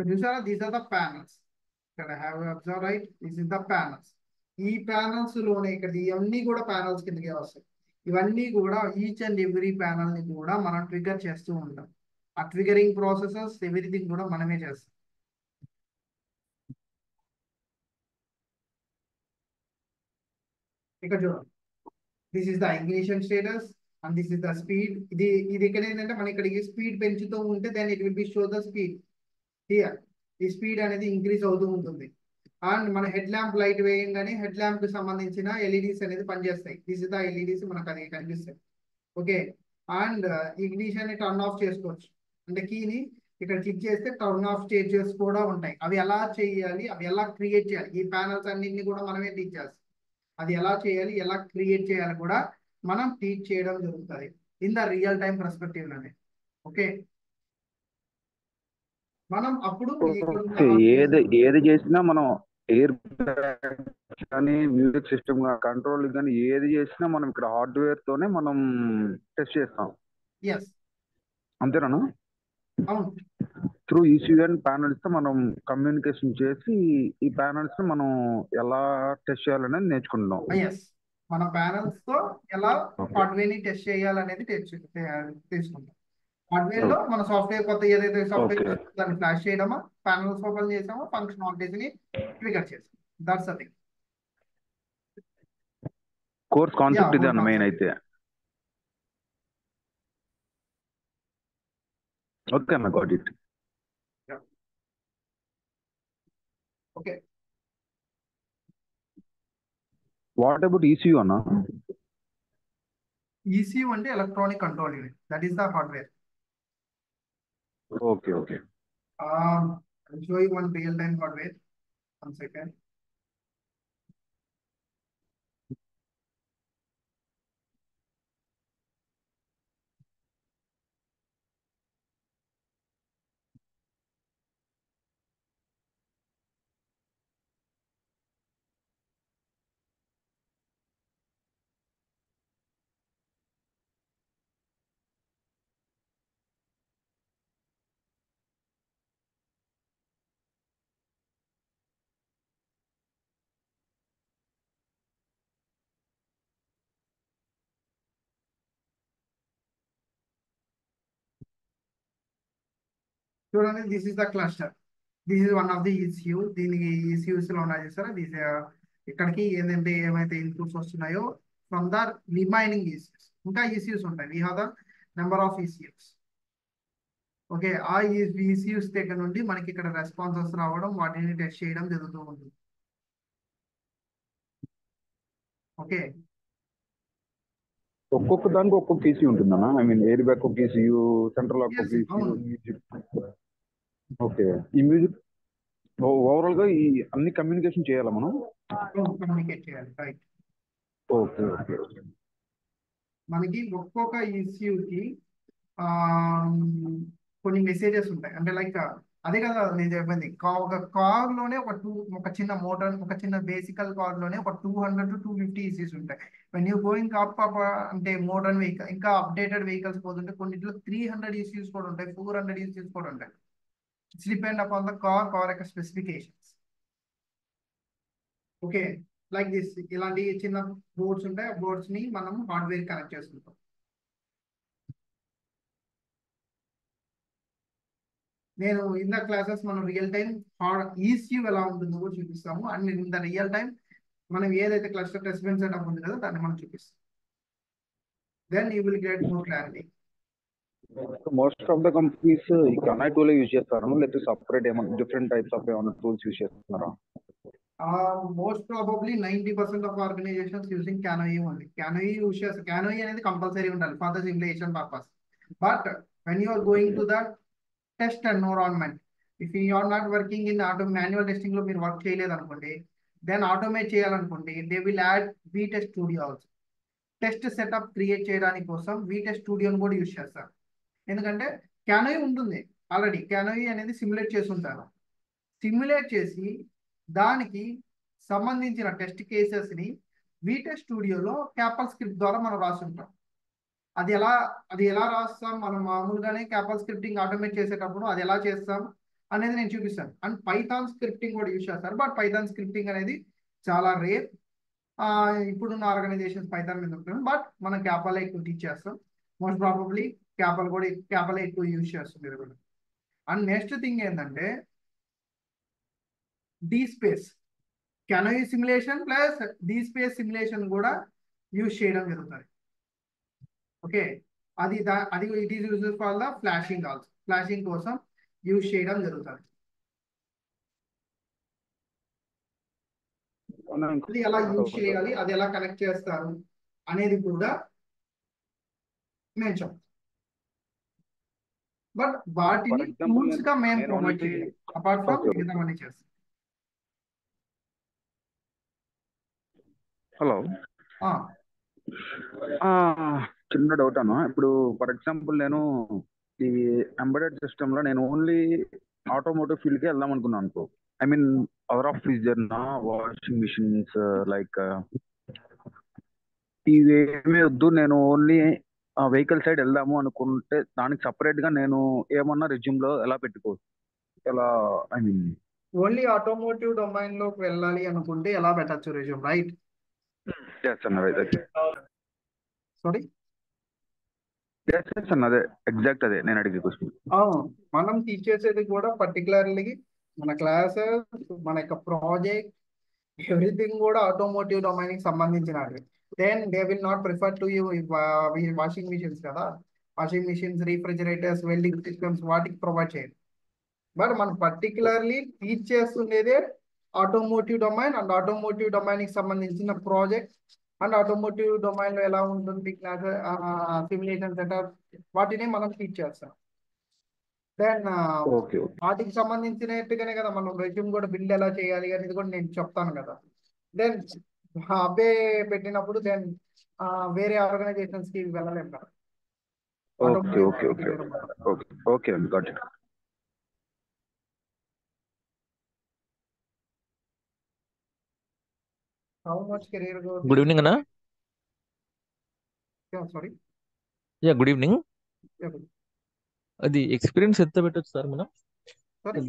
S1: చూసారా, దీస్ ఆర్ ద ప్యానల్స్. ఇక్కడ have observe right, this is the panels. ఈ panels లోనే ఇక్కడ ఇవన్నీ కూడా ప్యానల్స్ కిందకే వస్తాయి. ఇవన్నీ కూడా ఈచ్ అండ్ ఎవ్రీ ప్యానల్ ని కూడా మనం ట్రిగర్ చేస్తూ ఉంటాం. ఆ ట్రిగరింగ్ ప్రాసెసెస్ ఎవ్రీథింగ్ కూడా మనమే చేస్తాం. ఇక్కడ చూడండి, this is the ignition status and this is the speed. ఇది ఇక్కడ ఏంటంటే మనం ఇక్కడ ఈ స్పీడ్ పెంచుతూ ఉంటే then it will be show the speed here. ఈ స్పీడ్ అనేది ఇంక్రీజ్ అవుతూ ఉంటుంది. అండ్ మన హెడ్ ల్యాంప్ లైట్ వేయంగానే హెడ్ ల్యాంప్ కి సంబంధించిన ఎల్ఈడీస్ అనేది పనిచేస్తాయి. దిస్ ఇస్ ద ఎల్ఈడీస్ మనకు అది కనిపిస్తాయి. ఓకే, అండ్ ఇగ్నిషన్ ని టర్న్ ఆఫ్ చేసుకోవచ్చు. అంటే కీని ఇక్కడ క్లిక్ చేస్తే టర్న్ ఆఫ్ స్టేజెస్ కూడా ఉంటాయి. అవి ఎలా చేయాలి, అవి ఎలా క్రియేట్ చేయాలి, ఈ ప్యానల్స్ అన్నింటినీ కూడా మనమే టీచ్ చేస్తాం. అది ఎలా చేయాలి, ఎలా క్రియేట్ చేయాలి కూడా మనం టీచ్ చేయడం జరుగుతుంది in the real time perspective లోనే. ఓకే, మనం అప్పుడు
S2: ఏది చేసినా మనం ఎయిర్ కానీ మ్యూజిక్ సిస్టమ్ కంట్రోల్ కానీ ఏది చేసినా మనం ఇక్కడ హార్డ్వేర్ తోనే మనం టెస్ట్ చేస్తాం.
S1: ఎస్,
S2: అంతేనా?
S1: అవును.
S2: త్రూ ఈసీయూ అండ్ ప్యానల్స్ తో మనం కమ్యూనికేషన్ చేసి ఈ ప్యానల్స్ ని మనం ఎలా టెస్ట్ చేయాలనేది నేర్చుకుంటాం.
S1: ఎస్, మన ప్యానల్స్ తో ఎలా హార్డ్వేర్ ని టెస్ట్ చేయాలనేది తెలుసుకుంటాం. హార్డ్వేర్ లో మన సాఫ్ట్వేర్ కొత్త ఏదైతే సాఫ్ట్వేర్ దాన్ని ఫ్లాష్ చేయడమా, ప్యానల్స్ ఓపెన్ చేసామో, ఫంక్షనాలిటీస్ ని ట్రిగర్ చేసాం. That's the thing.
S2: Course concept ఇదే అన్న మెయిన్ అయితే. ఓకే అన్న, got it.
S1: Okay,
S2: what about ECU అన్న?
S1: ఈసీయూ అంటే electronic control unit. That is the hardware.
S2: Okay okay.
S1: I'll show you one real time hardware. One second. చూడండి, this is the cluster. This is one of the ECU. దీనికి ECUs లో ఉన్నాయి చూస్తారా, this ఇక్కడికి ఏంటంటే ఏమైతే inputs వస్తున్నాయో from the remaining ECUs. ఇంకా ఈసీయూస్ ఉంటాయి. We have the number of ECUs. Okay, ఆ ఈసీయూస్ దగ్గర నుండి మనకి ఇక్కడ రెస్పాన్సెస్ రావడం, వాటిని టెస్ట్ చేయడం జరుగుతూ ఉంటుంది. ఓకే,
S2: ఒక్కొక్క దానికి ఒక్కొక్క ఈసీ ఉంటుందన్నా? ఐ మీన్ ఎయిర్ బ్యాగ్ ఒక ఈసీయూ, సెంట్రల్ లాక్ ఒక ఈసీయూ,
S1: అవును.
S2: మ్యూజిక్. ఓకే, ఈ మ్యూజిక్ ఓవరాల్ గా ఈ అన్ని కమ్యూనికేషన్ చేయాలా మనం?
S1: కమ్యూనికేట్ చేయాలి. రైట్.
S2: Okay okay.
S1: మనకి ఒక్కొక్క ఈసీయూకి కొన్ని మెసేజెస్ ఉంటాయి. అంటే లైక్ అదే కదా నేను చెప్పింది, ఒక కార్ లోనే ఒక చిన్న మోటార్, ఒక చిన్న బేసికల్ కార్ లోనే ఒక 200 to 250 ఈసీస్ ఉంటాయి. వెన్ యూ గోయింగ్ అప్ అంటే మోడర్న్ వెహికల్, ఇంకా అప్డేటెడ్ వెహికల్స్ పోతుంటే కొన్నిట్లో 300 ఈసీస్ కూడా ఉంటాయి, 400 ఈసీస్ కూడా ఉంటాయి. It's depend upon the car యొక్క స్పెసిఫికేషన్స్. ఓకే, లైక్ దిస్, ఇలాంటి చిన్న బోర్డ్స్ ఉంటాయి. ఆ బోర్డ్స్ ని మనం హార్డ్వేర్ కనెక్ట్ చేసుకుంటాం. నేను ఇన్ ద క్లాసెస్ మనం రియల్ టైం ఈసీయూ ఎలా ఉంటుందో కూడా చూపిస్తాము. And in the real time మనం ఏదైతే క్లస్టర్ టెస్ట్ బెంచ్ సెటప్ ఉంది కదా దాన్ని మనం చూపిస్తాం. Then you will get more clarity.
S2: Most of the companies ఈ కనై టూల్ యూజ్ చేస్తారా, లేకపోతే సపరేట్ ఏమైనా డిఫరెంట్ టైప్స్ ఆఫ్ ఏమైనా టూల్స్ యూజ్ చేస్తున్నారా?
S1: Most probably 90% of organizations using CANoe only. CANoe use చేస్తారు. క్యానోయి అనేది కంపల్సరీ ఉండాలి for the simulation purpose. But when you are going to the test environment, if you are not working in manual testing లో మీరు work చేయలేదు అనుకోండి, then automate చేయాలనుకోండి, they will add vTest studio also. Test setup create చేయడానికి కోసం వి test స్టూడియోని కూడా use చేస్తారు. ఎందుకంటే క్యానోయి ఉంటుంది ఆల్రెడీ. క్యానోయి అనేది సిమ్యులేట్ చేసి ఉంటారు. సిమ్యులేట్ చేసి దానికి సంబంధించిన టెస్ట్ కేసెస్ని వీటెస్ట్ స్టూడియోలో క్యాపల్ స్క్రిప్ట్ ద్వారా మనం రాసుంటాం. అది ఎలా రాస్తాం, మనం మామూలుగానే క్యాపల్ స్క్రిప్టింగ్ ఆటోమేట్ చేసేటప్పుడు అది ఎలా చేస్తాం అనేది నేను చూపిస్తాను. అండ్ పైథాన్ స్క్రిప్టింగ్ కూడా యూజ్ చేస్తారు. బట్ పైథాన్ స్క్రిప్టింగ్ అనేది చాలా రేర్. ఇప్పుడున్న ఆర్గనైజేషన్స్ పైథాన్ మీద ఉంటుంది. బట్ మనం క్యాపల్ ఎక్కువ టీచ్ చేస్తాం. మోస్ట్ ప్రాబబ్లీ క్యాపల్ ఎక్కువ యూజ్ చేస్తుంది కూడా. అండ్ నెక్స్ట్ థింగ్ ఏంటంటే dSPACE CANoe simulation plus dSPACE simulation కూడా యూజ్ చేయడం జరుగుతుంది. ఓకే, అది it is use for the flashing also. Flashing కోసం యూజ్ చేయడం జరుగుతుంది. అది ఎలా యూజ్ చేయాలి, అది ఎలా కనెక్ట్ చేస్తారు అనేది కూడా మేము చెప్తాం. బట్ వాటిని టూల్స్ గా మేము ప్రొవైడ్ చేయాలి. అపార్ట్ ఫ్రమ్ మిగతావన్నీ చేస్తాం.
S2: హలో, చిన్న డౌట్ అన్న. ఇప్పుడు ఫర్ ఎగ్జాంపుల్ నేను ఈ ఎంబెడెడ్ సిస్టమ్ లో నేను ఓన్లీ ఆటోమోటివ్ ఫీల్డ్ కి వెళ్దాం అనుకున్నాను అనుకో. I mean hour of freezer నా వాషింగ్ మిషన్స్ లైక్ ఇవేమీ వద్దు, నేను ఓన్లీ వెహికల్ సైడ్ వెళ్దాము అనుకుంటే దానికి సపరేట్ గా నేను ఏమన్నా రెజ్యూమ్ లో ఎలా పెట్టుకోవచ్చు? ఎలా, I mean
S1: only automotive domain లోకి వెళ్ళాలి అనుకుంటే ఎలా పెట్టచ్చు రెజ్యూమ్, రైట్? సారీ,
S2: అదే ఎగ్జాక్ట్ అదే నేను అడిగే క్వశ్చన్.
S1: మనం టీచ్ చేసేది కూడా పర్టికులర్లీ మన క్లాసెస్, మన యొక్క ప్రాజెక్ట్, ఎవ్రీథింగ్ కూడా ఆటోమోటివ్ డొమైన్ కి సంబంధించినవి. Then they will not prefer to you washing machines కదా. Washing machines, refrigerators, welding systems వాటికి ప్రొవైడ్ చేయాలి. బట్ మనం పర్టికులర్లీ టీచ్ చేస్తుండేదే automotive domain and automotive domain కి సంబంధించిన ప్రాజెక్ట్ అండ్ ఆటోమోటివ్ డొమైన్ లో ఎలా ఉంటుంది క్లాస్ సిమ్యులేషన్ సెటప్, వాటిని మనం టీచ్ చేస్తాం. దెన్ వాటికి సంబంధించినట్టుగానే కదా మనం రెజ్యూమ్ కూడా బిల్డ్ ఎలా చేయాలి అనేది కూడా నేను చెప్తాను కదా. దెన్ అవే పెట్టినప్పుడు దెన్ వేరే ఆర్గనైజేషన్స్ కి వెళ్ళలేము కదా.
S2: Okay, got it.
S1: How much career growth?
S5: Good evening, Anna.
S1: Yeah, sorry.
S5: Yeah, good evening.
S1: Yeah, good.
S5: అది ఎక్స్పీరియన్స్ ఎంత పెట్టచ్చు సార్ మనం?
S1: Sorry.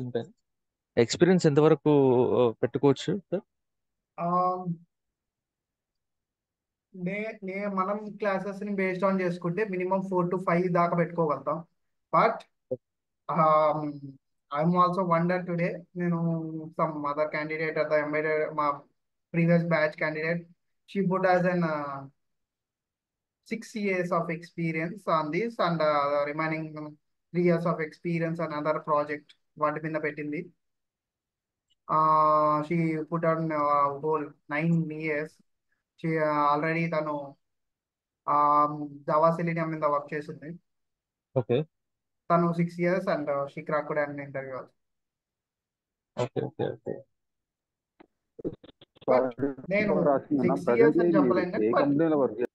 S5: ఎక్స్పీరియన్స్ ఎంత వరకు పెట్టుకోవచ్చు సార్?
S1: మనం క్లాసెస్ ని బేస్డ్ ఆన్ చేసుకుంటే మినిమం 4 to 5 దాకా పెట్టుకోగలుగుతాం. But I'm also wonder today. నేను some other candidate at the embedded, మా previous batch candidate, she put as an 6 years of experience on this and remaining 3 years of experience on other project వాటి మీద పెట్టింది. She put on whole 9 years. She already తను Java selenium మీద work చేసింది.
S5: Okay,
S1: తను 6 years and she cracked an interview. నేను 6 years అని చెప్పలేను, but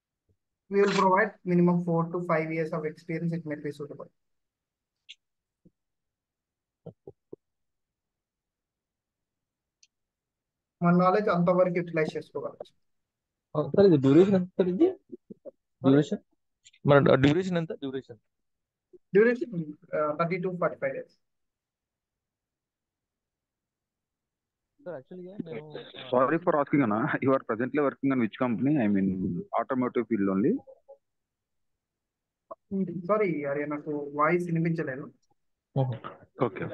S1: we will provide minimum 4 to 5 years of experience. It may be suitable. మన knowledge అంతవరకు utilise చేసుకోవచ్చు.
S5: సార్ ఇది డ్యూరేషన్ ఎంత సార్? ఇది డ్యూరేషన్ మన డ్యూరేషన్ ఎంత? Duration
S1: 30 to 45 days.
S2: Sorry for asking, Anna. You are presently working on which company? I mean, automotive field only.
S1: Sorry అరే, నాకు వాయిస్ వినిపించలేదు.
S2: Okay.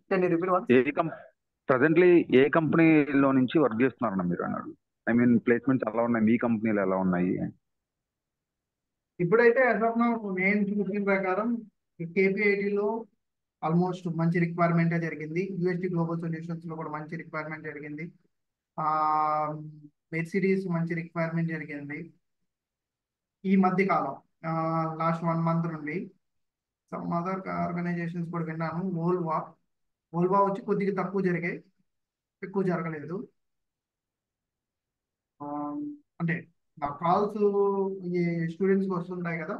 S1: Can you repeat once?
S2: Presently ఏ కంపెనీలో నుంచి వర్క్ చేస్తున్నారన్న మీరు అన్నాడు? ఐ మీన్ ప్లేస్మెంట్స్ ఎలా ఉన్నాయి, మీ కంపెనీలు ఎలా ఉన్నాయి?
S1: ఇప్పుడైతే యాజ్ ఆఫ్ నౌ నేను చూసిన ప్రకారం కేపీఐటీలో ఆల్మోస్ట్ మంచి రిక్వైర్మెంటే జరిగింది. యూఎస్టీ గ్లోబల్ సొల్యూషన్స్ లో కూడా మంచి రిక్వైర్మెంట్ జరిగింది. మెర్సిడీస్ మంచి రిక్వైర్మెంట్ జరిగింది ఈ మధ్య కాలం, లాస్ట్ 1 month నుండి. సమ్ అదర్ ఆర్గనైజేషన్స్ కూడా విన్నాను. వోల్వా వచ్చి కొద్దిగా తక్కువ జరిగాయి, ఎక్కువ జరగలేదు. అంటే నా కాల్స్ ఈ స్టూడెంట్స్కి వస్తుంటాయి కదా,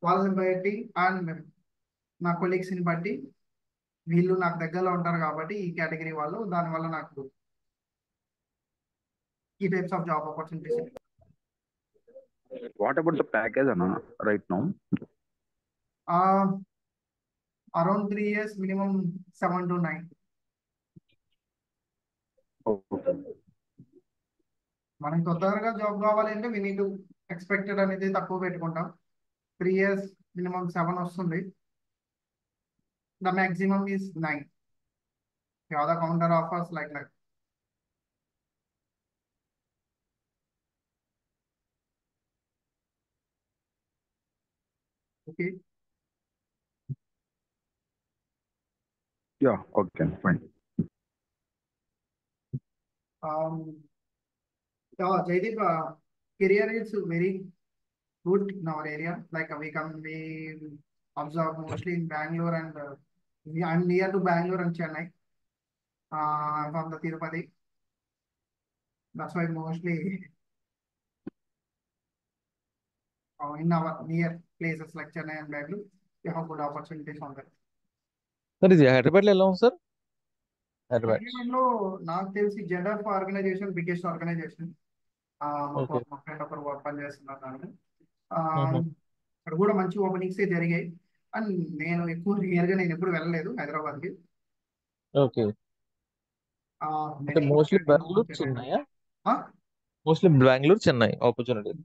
S1: వాళ్ళని బట్టి అండ్ నా కొలీగ్స్ని బట్టి వీళ్ళు నాకు దగ్గరలో ఉంటారు కాబట్టి ఈ కేటగిరీ వాళ్ళు, దానివల్ల నాకు ఈ types of job opportunities.
S2: What about the package అన్న right now?
S1: Around 3 years minimum 7 to 9. మనకి తొందరగా జాబ్ కావాలి అంటే వీ నీడ్ ఎక్స్పెక్టెడ్ అనేది తక్కువ పెట్టుకుంటాం. 3 years మినిమం 7 వస్తుంది. The maximum is 9. The other counter offers like that. Okay.
S2: Yeah okay fine.
S1: Jaideep, career is very good in our area. Like we observe mostly in Bangalore and I'm near to Bangalore and Chennai. I'm from the Tirupati. That's why mostly in our near places like Chennai and Bangalore, we have good opportunities on that.
S5: Sir ఇది హైదరాబాద్లో ఎలా ఉంది sir? Hyderabad.
S1: హైదరాబాద్లో నాకు తెలిసి జెండర్ organisation biggest organisation.
S5: Okay.
S1: మా friend ఒకరు పనిచేస్తున్నారు దాన్ని. అక్కడ కూడా మంచి ఓపెనింగ్స్ జరిగాయి. అండ్ నేను నేను ఎప్పుడు వెళ్ళలేదు హైదరాబాద్కి.
S5: ఓకే. అంటే మోస్ట్లీ బెంగళూరు, చెన్నైయా? Mostly Bengaluru, Chennai opportunity.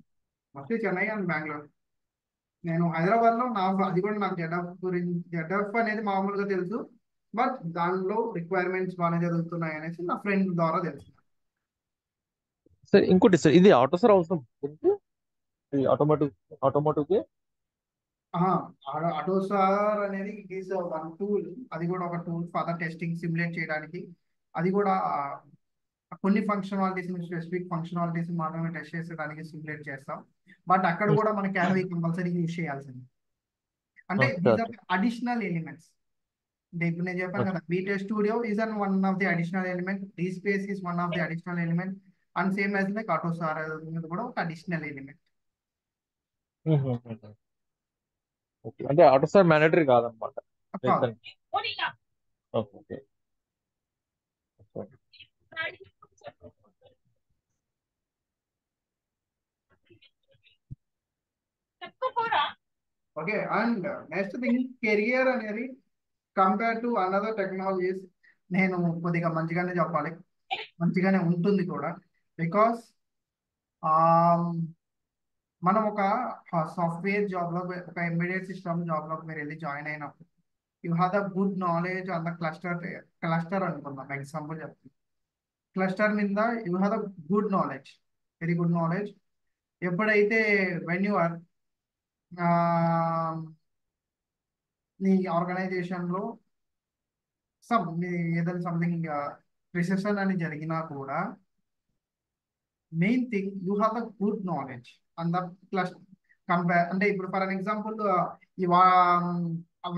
S1: Mostly Chennai and Bengaluru. నేను హైదరాబాద్లో అది కూడా నాకు జెడ్ఎఫ్ అనేది మామూలుగా తెలుసు, బట్ దానిలో రిక్వైర్మెంట్స్ బాగానే జరుగుతున్నాయి అనేసి నా ఫ్రెండ్ ద్వారా తెలుసు.
S5: సార్ ఇంకోటి సార్, ఇది ఆటో సార్ అవసరం ఆటోమోటివ్కి?
S1: ఆటోసార్ అనేది ఇట్ ఈస్ వన్ టూల్. అది కూడా ఒక టూల్ ఫర్ టెస్టింగ్ సిమ్యులేట్ చేయడానికి. అది కూడా కొన్ని ఫంక్షనాలిటీస్, స్పెసిఫిక్ ఫంక్షనాలిటీస్ మాత్రమే టెస్ట్ చేసేదానికి సిమ్యులేట్ చేస్తాం. బట్ అక్కడ కూడా మన క్యాన్వీ కంపల్సరీ యూజ్ చేయాల్సింది. అంటే దీస్ ఆర్ అడిషనల్ ఎలిమెంట్స్. అంటే ఇప్పుడు నేను చెప్పాను కదా, బీటెక్ studio is an one of the additional element, dSPACE is one of the additional element, and same as like AUTOSAR కూడా ఒక అడిషనల్ ఎలిమెంట్.
S5: అంటే ఆటో సార్ మ్యాండేటరీ కాదనమాట. Okay.
S1: Okay. And next thing, career అనేది compare to another technologies నేను కొద్దిగా మంచిగానే చెప్పాలి, మంచిగానే ఉంటుంది కూడా. బికాస్ మనం ఒక సాఫ్ట్వేర్ జాబ్లో, ఒక ఎంబెడెడ్ సిస్టమ్ జాబ్లో మీరు వెళ్ళి జాయిన్ అయినప్పుడు you have the good knowledge on the cluster అనుకుందాం, ఎగ్జాంపుల్ చెప్తాను. క్లస్టర్ మీద you have the good knowledge, very good knowledge. ఎప్పుడైతే వెన్ యూ ఆర్ నీ ఆర్గనైజేషన్లో ఏదైనా సంథింగ్ రిసెషన్ అని జరిగినా కూడా main thing you have the good knowledge on the cluster compare. అంటే ఇప్పుడు ఫర్ అన్ ఎగ్జాంపుల్ ఈ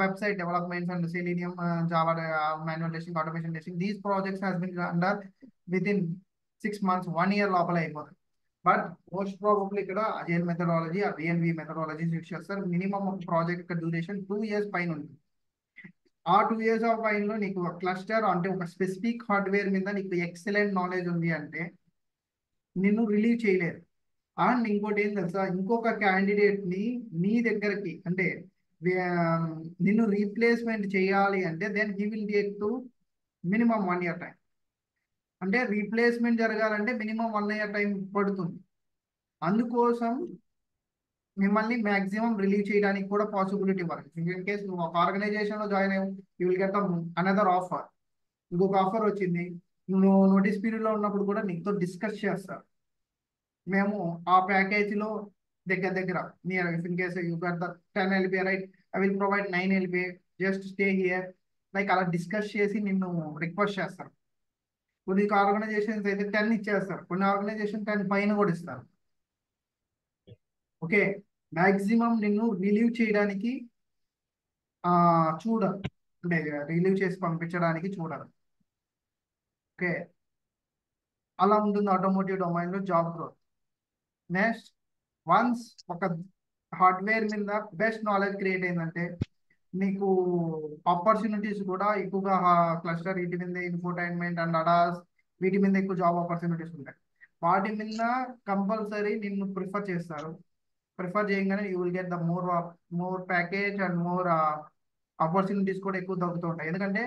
S1: website developments and selenium, Java, manual testing, automation testing, these projects has been under with in 6 months, 1 year లోపల అయిపోతుంది. But most probably ఇక్కడ agile methodology, విఎన్వి methodologies use చేస్తారు. Minimum project duration 2 years పైన ఉంటుంది. ఆ 2 years of పైనలో నీకు cluster అంటే ఒక స్పెసిఫిక్ హార్డ్వేర్ మీద నీకు ఎక్సలెంట్ నాలెడ్జ్ ఉంది అంటే నిన్ను రిలీవ్ చేయలేరు. అండ్ ఇంకోటి ఏం తెలుసా, ఇంకొక క్యాండిడేట్ని నీ దగ్గరికి అంటే నిన్ను రీప్లేస్మెంట్ చేయాలి అంటే then he will take to minimum 1 year time. అంటే రీప్లేస్మెంట్ జరగాలంటే మినిమం 1 year టైం పడుతుంది. అందుకోసం మిమ్మల్ని మాక్సిమం రిలీవ్ చేయడానికి కూడా పాసిబిలిటీ ఇవ్వాలి. ఇన్ కేస్ నువ్వు ఒక ఆర్గనైజేషన్ లో జాయిన్ అయ్యి you will get another offer. ఇంకొక ఆఫర్ వచ్చింది, నువ్వు నోటీస్ పీరియడ్ లో ఉన్నప్పుడు కూడా నీతో డిస్కస్ చేస్తారు. మేము ఆ ప్యాకేజీలో దగ్గర దగ్గర near in case you got the 10 LPA right, I will provide 9 LPA, just stay here, like అలా డిస్కస్ చేసి నిన్ను రిక్వెస్ట్ చేస్తారు. కొన్ని ఆర్గనైజేషన్స్ అయితే 10 ఇచ్చేస్తారు, కొన్ని ఆర్గనైజేషన్ 10 పైన కూడా ఇస్తారు. ఓకే, మాక్సిమం నిన్ను రిలీవ్ చేయడానికి చూడరు, అంటే రిలీవ్ చేసి పంపించడానికి చూడరు. ఓకే, అలా ఉంటుంది ఆటోమోటివ్ డొమైన్లో జాబ్ గ్రోత్. నెక్స్ట్, వన్స్ ఒక హార్డ్వేర్ మీద బెస్ట్ నాలెడ్జ్ క్రియేట్ అయిందంటే నీకు ఆపర్చునిటీస్ కూడా ఎక్కువగా క్లస్టర్ వీటి మీద ఇన్ఫోటైన్మెంట్ అండ్ అడాస్ వీటి మీద ఎక్కువ జాబ్ ఆపర్చునిటీస్ ఉంటాయి. వాటి మీద కంపల్సరీ నిన్ను ప్రిఫర్ చేస్తారు. ప్రిఫర్ చేయగానే you will get the more package and more opportunities కూడా ఎక్కువ దొరుకుతూ ఉంటాయి. ఎందుకంటే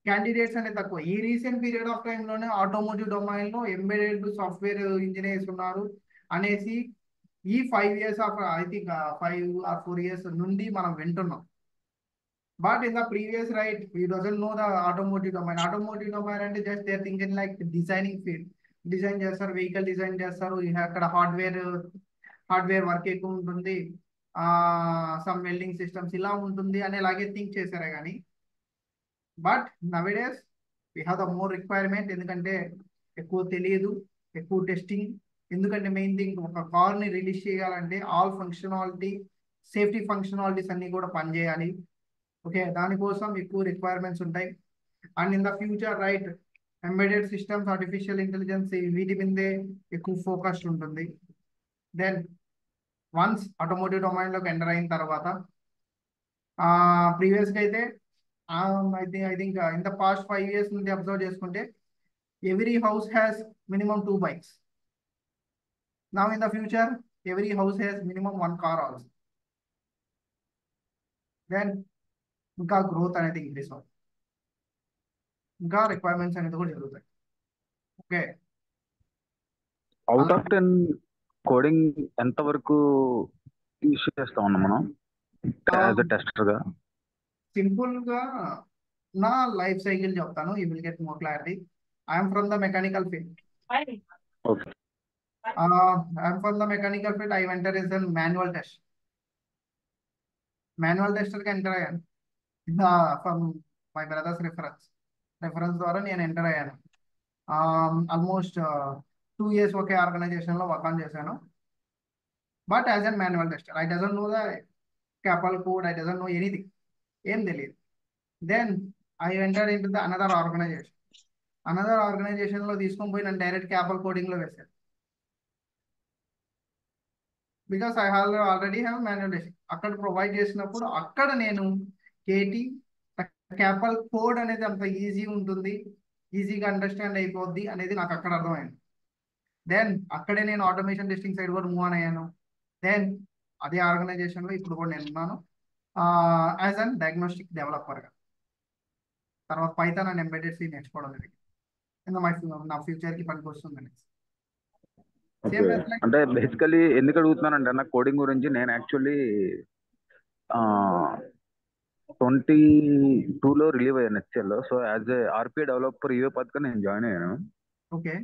S1: క్యాండిడేట్స్ అనేది తక్కువ. ఈ రీసెంట్ పీరియడ్ ఆఫ్ టైంలోనే ఆటోమోటివ్ డొమైన్లో ఎంబెడెడ్ సాఫ్ట్వేర్ ఇంజనీర్స్ ఉన్నారు అనేసి ఈ 5 years of I think 5 or 4 years నుండి మనం వింటున్నాం. But in the previous right we doesn't know the automotive domain. Automotive domain అంటే just they thinking like designing field. Design చేస్తారు, వెహికల్ డిజైన్ చేస్తారు, అక్కడ హార్డ్వేర్ వర్క్ ఎక్కువ ఉంటుంది, సమ్ వెల్డింగ్ సిస్టమ్స్ ఇలా ఉంటుంది అనేలాగే థింక్ చేశారే కానీ. But nowadays we have the more requirement, ఎందుకంటే ఎక్కువ తెలియదు, ఎక్కువ టెస్టింగ్. ఎందుకంటే మెయిన్ థింగ్, ఒక కార్ని రిలీజ్ చేయాలంటే ఆల్ ఫంక్షనాలిటీ, సేఫ్టీ ఫంక్షనాలిటీస్ అన్నీ కూడా పనిచేయాలి. ఓకే, దానికోసం ఎక్కువ రిక్వైర్మెంట్స్ ఉంటాయి. And in the future right, embedded systems, artificial intelligence వీటి మీదే ఎక్కువ ఫోకస్ ఉంటుంది. దెన్ వన్స్ ఆటోమోటివ్ డొమైన్లోకి ఎంటర్ అయిన తర్వాత ప్రీవియస్గా అయితే I think in the past 5 years నుంచి అబ్జర్వ్ చేసుకుంటే every house has minimum 2 bikes. Now in the future, every house has minimum 1 car also. Then ఇంకా గ్రోత్ అనేది ఇంక్రీస్ అవుతుంది, ఇంకా రిక్వైర్మెంట్స్ అనేది కూడా జరుగుతాయి. ఓకే,
S2: అవుట్ ఆఫ్ 10 కోడింగ్ ఎంత వరకు యూస్ చేస్తా ఉన్నాం మనం యాజ్ ఎ టెస్టర్ గా?
S1: సింపుల్ గా నా లైఫ్ సైకిల్ చెప్తాను, you will get more clarity. I'm from the mechanical field.
S2: Okay,
S1: I'm from the mechanical field. I enter is an manual test. Manual టెస్టర్కి ఎంటర్ అయ్యాను from my brothers reference ద్వారా నేను enter అయ్యాను. Almost 2 years ఒకే ఆర్గనైజేషన్లో work on చేశాను. But as an manual tester, I doesn't know the CAPL code, I doesn't know anything, ఏం తెలియదు. Then I enter in to the another ఆర్గనైజేషన్లో తీసుకొని పోయి నన్ను డైరెక్ట్ క్యాపల్ కోడింగ్లో వేశారు. Because I already have manual testing. అక్కడ ప్రొవైడ్ చేసినప్పుడు అక్కడ నేను కేటీ క్యాపల్ కోడ్ అనేది అంత ఈజీ ఉంటుంది, ఈజీగా అండర్స్టాండ్ అయిపోద్ది అనేది నాకు అక్కడ అర్థమైంది. దెన్ అక్కడే నేను ఆటోమేషన్ టెస్టింగ్ సైడ్ కూడా మూవ్ ఆన్ అయ్యాను. దెన్ అదే ఆర్గనైజేషన్లో ఇప్పుడు కూడా నేను ఉన్నాను యాజ్ అన్ డయాగ్నోస్టిక్ డెవలపర్గా. తర్వాత పైథాన్ అండ్ ఎంబెడెడ్ సి నేర్చుకోవడం జరిగింది. నా ఫ్యూచర్కి పనికి వస్తుందని.
S2: ఓకే. అంటే బేసికలీ ఎందుకు అడుగుతున్నానంటే అన్న కోడింగ్ గురించి, నేను యాక్చువల్లీ 22లో రిలీవ్ అయ్యాను HL. So as a RPI developer యూఏ పథకం నేను జాయిన్ అయ్యాను.
S1: ఓకే,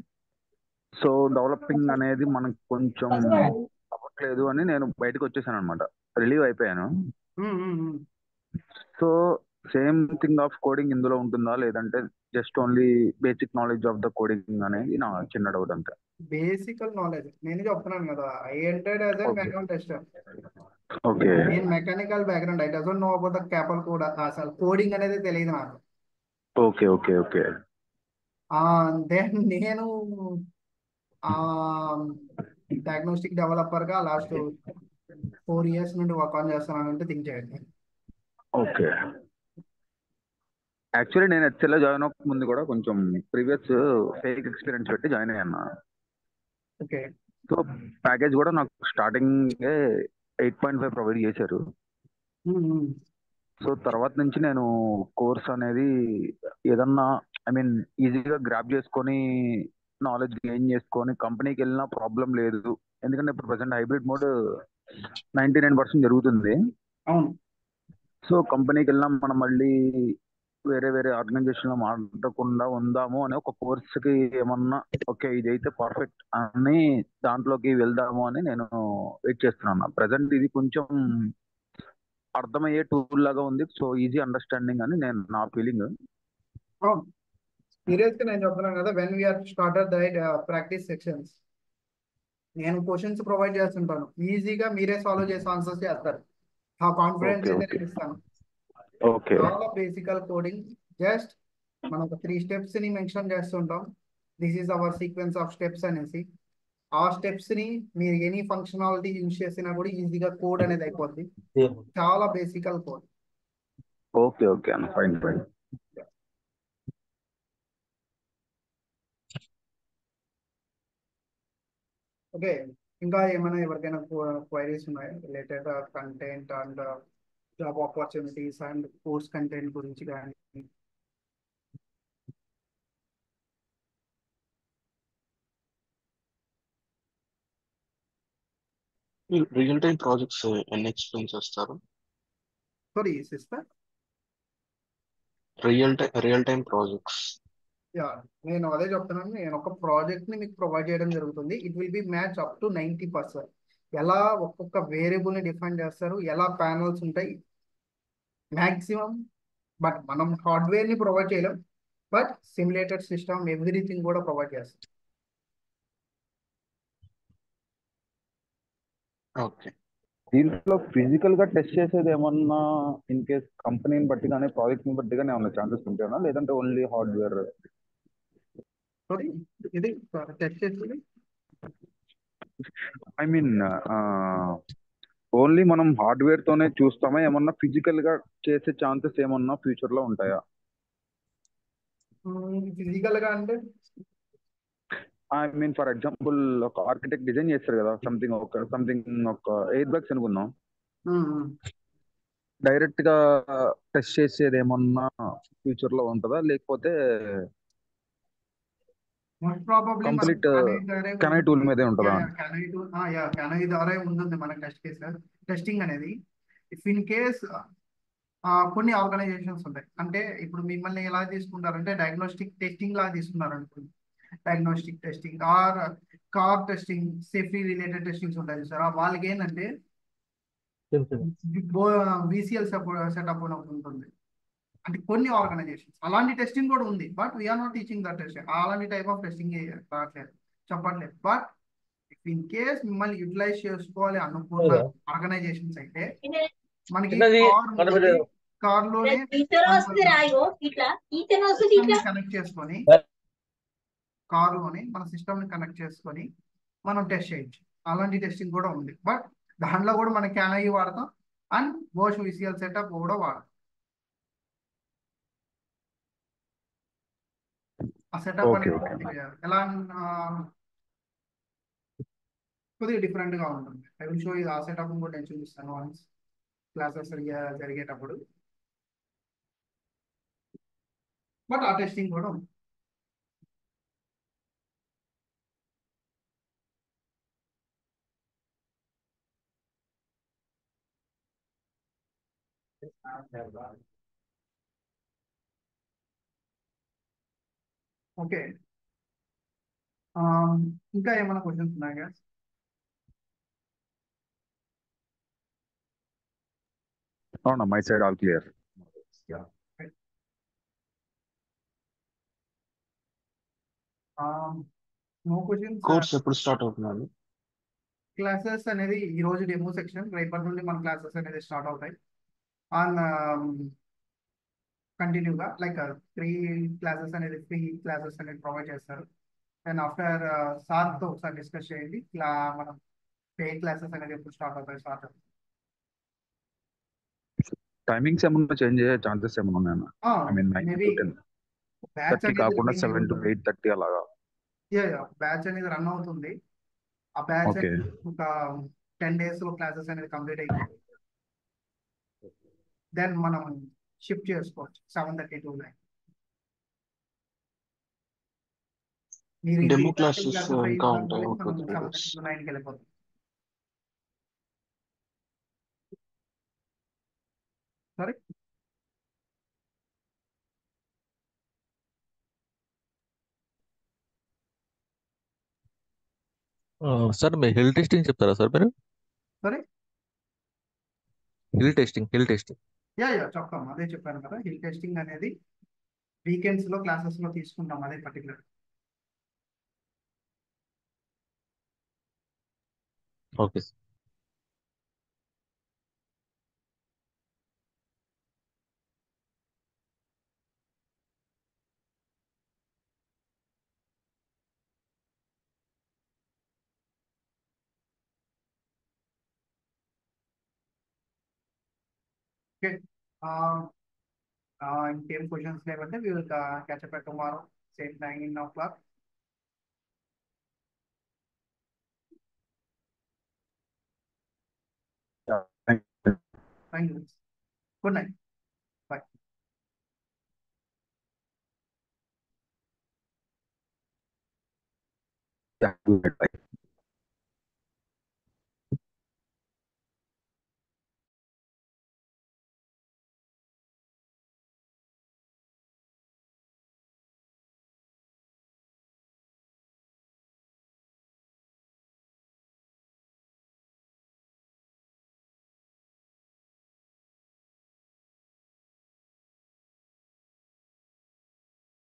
S2: సో డెవలపింగ్ అనేది మనకు కొంచెం అవ్వట్లేదు అని నేను బయటకు వచ్చేసాను అనమాట, రిలీవ్ అయిపోయాను. So same thing of coding ఇందులో ఉంటుందా, లేదంటే just only basic knowledge of the coding అనేది నా చిన్న డౌట్ అంతే.
S1: బేసికల్ నాలెడ్జ్ నేను చెప్తున్నాను కదా. I entered as a manual tester.
S2: Okay,
S1: నేను mechanical background, I doesn't know about the CAPL code. అసలు కోడింగ్ అనేది తెలియదు నాకు.
S2: Okay, okay, okay.
S1: దెన్ నేను డయాగ్నోస్టిక్ డెవలపర్గా లాస్ట్ 4 years నుండి వర్క్ ఆన్ చేస్తున్నానంటే థింక్ చేయండి.
S2: ఓకే, యాక్చువల్లీ నేను హెచ్ఎల్లో జాయిన్ అవ్వక ముందు కూడా కొంచెం ప్రీవియస్ ఫేక్ ఎక్స్పీరియన్స్ పెట్టి జాయిన్ అయ్యాను.
S1: ఓకే,
S2: సో ప్యాకేజ్ కూడా నాకు స్టార్టింగ్ 8.5 ప్రొవైడ్ చేశారు. సో తర్వాత నుంచి నేను కోర్స్ అనేది ఏదన్నా ఐ మీన్ ఈజీగా గ్రాప్ చేసుకొని నాలెడ్జ్ గెయిన్ చేసుకొని కంపెనీకి వెళ్ళినా ప్రాబ్లం లేదు. ఎందుకంటే ఇప్పుడు ప్రజెంట్ హైబ్రిడ్ మోడ్ 99% జరుగుతుంది.
S1: అవును.
S2: సో కంపెనీకి వెళ్ళినా మనం మళ్ళీ వేరే వేరే ఆర్గనైజేషన్ లో మాట్లాడకుండా ఉందాము అని ఒక కోర్సుకి ఏమన్నా ఓకే ఇది అయితే పర్ఫెక్ట్ అని దాంట్లోకి వెళ్దాము అని నేను వెయిట్ చేస్తున్నాను. ప్రజెంట్ ఇది కొంచెం అర్థమయ్యే టూల్ లాగా ఉంది. సో ఈజీ అండర్స్టాండింగ్ అని నేను నా ఫీలింగ్.
S1: అవును, సీరియస్గా నేను చెప్తున్నాను కదా, when we are starter the practice sections నేను క్వశ్చన్స్ ప్రొవైడ్ చేస్తుంటాను, ఈజీగా మీరే సాల్వ్ చేసి ఆన్సర్స్ చేస్తారు. ఆ కాన్ఫిడెన్స్
S2: ఓకే
S1: అయితే
S2: ఓకే
S1: నేను ఇస్తాను.
S2: ఓకే
S1: చాలా బేసికల్ కోడింగ్, జస్ట్ మనం ఒక 3 స్టెప్స్ ని మెన్షన్ చేస్తుంటాం. This is our sequence of steps అనేసి. ఆ స్టెప్స్ ని మీరు ఎనీ ఫంక్షనాలిటీ యూజ్ చేసినా కూడా ఈజీగా కోడ్ అనేది అయిపోద్ది. చాలా బేసికల్ కోడ్.
S2: ఓకే ఓకే అన్న, ఫైన్ ఫైన్.
S1: ఓకే, ఇంకా ఏమైనా ఎవరికైనా క్వైరీస్ ఉన్నాయా related content and job opportunities and course content గురించి కానీ?
S3: రియల్ టైం ప్రాజెక్ట్స్ ఎన్ని ఎక్స్ప్లెయిన్ చేస్తారు?
S1: Sorry sister.
S3: Real time projects.
S1: Yeah, నేను అదే చెప్తున్నాను. నేను ఒక ప్రాజెక్ట్ ని మీకు ప్రొవైడ్ చేయడం జరుగుతుంది. It will B match up to 90%. ఎలా ఒక్కొక్క వేరియబుల్ ని డిఫైన్ చేస్తారు, ఎలా ప్యానల్స్ ఉంటాయి మ్యాక్సిమం. బట్ మనం హార్డ్వేర్ ని ప్రొవైడ్ చేయలేం, బట్ సిమ్యులేటెడ్ సిస్టమ్ ఎవ్రీథింగ్ కూడా ప్రొవైడ్ చేస్తాం.
S3: ఓకే.
S2: దీంట్లో ఫిజికల్ గా టెస్ట్ చేసేది ఏమన్నా ఇన్ కేస్ కంపెనీని బట్టి కానీ ప్రాజెక్ట్ ని బట్టి కానీ ఏమన్నా ఛాన్సెస్ ఉంటాయా, లేదంటే ఓన్లీ హార్డ్వేర్?
S1: సారీ, ఇది టెస్ట్ చేస్తుంది.
S2: ఐ మీన్ ఓన్లీ మనం హార్డ్వేర్ తోనే చూస్తామా, ఏమన్నా ఫిజికల్ గా చేసే ఛాన్సెస్ ఏమన్నా ఫ్యూచర్ లో ఉంటాయా?
S1: ఫిజికల్ గా అంటే
S2: ఐ మీన్ ఫర్ ఎగ్జాంపుల్ ఒక ఆర్కిటెక్ట్ డిజైన్ చేస్తారు కదా, సంథింగ్ ఒక ఎయిర్ బ్యాగ్స్ అనుకుందాం. డైరెక్ట్ గా టెస్ట్ చేసేది ఏమన్నా ఫ్యూచర్ లో ఉంటుందా, లేకపోతే
S1: మోస్ట్ ప్రాబబ్లీ మనం
S2: కంప్లీట్
S1: క్యానై ద్వారా
S2: కనై టూల్ మీదే ఉంటుందా?
S1: క్యానై ద్వారా ఉంటుంది మన టెస్ట్ కేస్ టెస్టింగ్ అనేది. ఇఫ్ ఇన్ కేస్ కొన్ని ఆర్గనైజేషన్స్ ఉంటాయి, అంటే ఇప్పుడు మిమ్మల్ని ఎలా తీసుకుంటారంటే డయాగ్నోస్టిక్ టెస్టింగ్ లాగా తీసుకున్నారు అనుకోండి. Diagnostic testing or car testing, safety related testings ఉంటాయి సార్. వాళ్ళకి ఏంటంటే విసిఎల్ సెటప్ ఉంటుంది. అంటే కొన్ని ఆర్గనైజేషన్స్ అలాంటి టెస్టింగ్ కూడా ఉంది, but we are not teaching that testing. అలాంటి టైప్ ఆఫ్ టెస్టింగ్ రావట్లేదు, చెప్పట్లేదు. బట్ ఇఫ్ ఇన్ కేస్ మిమ్మల్ని యూటిలైజ్ చేసుకోవాలి అనుకున్న ఆర్గనైజేషన్స్ అయితే మనకి కార్ లోనే కనెక్ట్ చేసుకొని మన సిస్టమ్ ని కనెక్ట్ చేసుకొని మనం టెస్ట్ చేయొచ్చు. అలాంటి టెస్టింగ్ కూడా ఉంది, బట్ దాంట్లో కూడా మనం క్యానై వాడతాం అండ్ బోష్ విసిఎల్ సెటప్ కూడా వాడతాం. ఆ సెటప్
S2: ఓకే
S1: అనేది
S2: ఓకే
S1: ఎలా కొద్దిగా డిఫరెంట్ గా ఉంటుంది. ఐ విల్ షో ఇది ఆ సెటప్ కూడా నేను చూపిస్తాను వన్స్ క్లాసెస్ జరిగేటప్పుడు. బట్ ఆ టెస్టింగ్ కూడా ఉంది. ఓకే, ఇంకా ఏమైనా క్వశ్చన్స్ ఉన్నాయా?
S2: అవునా, my side all clear.
S1: No questions.
S3: Course ఎప్పుడు స్టార్ట్ అవుతున్నాను?
S1: క్లాసెస్ అనేది ఈ రోజు డెమో సెక్షన్, రేపటి నుండి మన క్లాసెస్ అనేది స్టార్ట్ అవుతాయి. ఆన్ కంటిన్యూగా లైక్ 3 క్లాసెస్ అనేది ఫ్రీ క్లాసెస్ అనేది ప్రొవైడ్ చేస్తారు. అండ్ ఆఫ్టర్ సార్తో ఒకసారి డిస్కస్ చేయండి, ఇలా మనం పెయిడ్ క్లాసెస్ అనేది ఎప్పుడు స్టార్ట్ అవుతాయి సార్.
S2: టైమింగ్స్ ఏమన్నా చేంజ్ అయ్యే ఛాన్సెస్ ఏమన్నా ఉన్నాయన్నా? I mean 9
S1: maybe
S2: to 10,
S1: batch
S2: 30
S1: అనేది
S2: కాకుండా
S1: remain
S2: 7 to
S1: ఉంటుంది.
S2: 8:30 అలాగా?
S1: బ్యాచ్ అనేది రన్ అవుతుంది. ఆ బ్యాచ్
S2: ఓకే
S1: అనేది ఒక 10 days లో క్లాసెస్ అనేది కంప్లీట్ అయిపోతుంది. దెన్ మనం షిఫ్ట్ చేసుకోవచ్చు 7:30 to 9. మీరు
S3: డెమో
S1: ప్రాక్టికల్
S3: క్లాసెస్
S1: క్లాసెస్
S3: ఇంకా
S1: అయ్యిందని
S3: ఉంటాయి
S1: మనం
S3: ఒక 3 days.
S1: 7:30 to 9కి వెళ్ళిపోతాం. Sorry.
S5: సార్ మీరు హిల్ టెస్టింగ్ చెప్తారా సార్ మీరు?
S1: Sorry.
S5: హిల్ టెస్టింగ్
S1: యా చెప్తాం, అదే చెప్పాను కదా, హిల్ టెస్టింగ్ అనేది వీకెండ్స్ లో క్లాసెస్ లో తీసుకుంటాం, అదే పర్టికులర్.
S5: Okay sir.
S1: ఓకే, ఇంకేం క్వశ్చన్స్ లేవంటే we will catch up at tomorrow same time in o'clock.
S2: Yeah, thank you.
S1: Thank you. Good night. Bye.
S2: Yeah, good. Bye.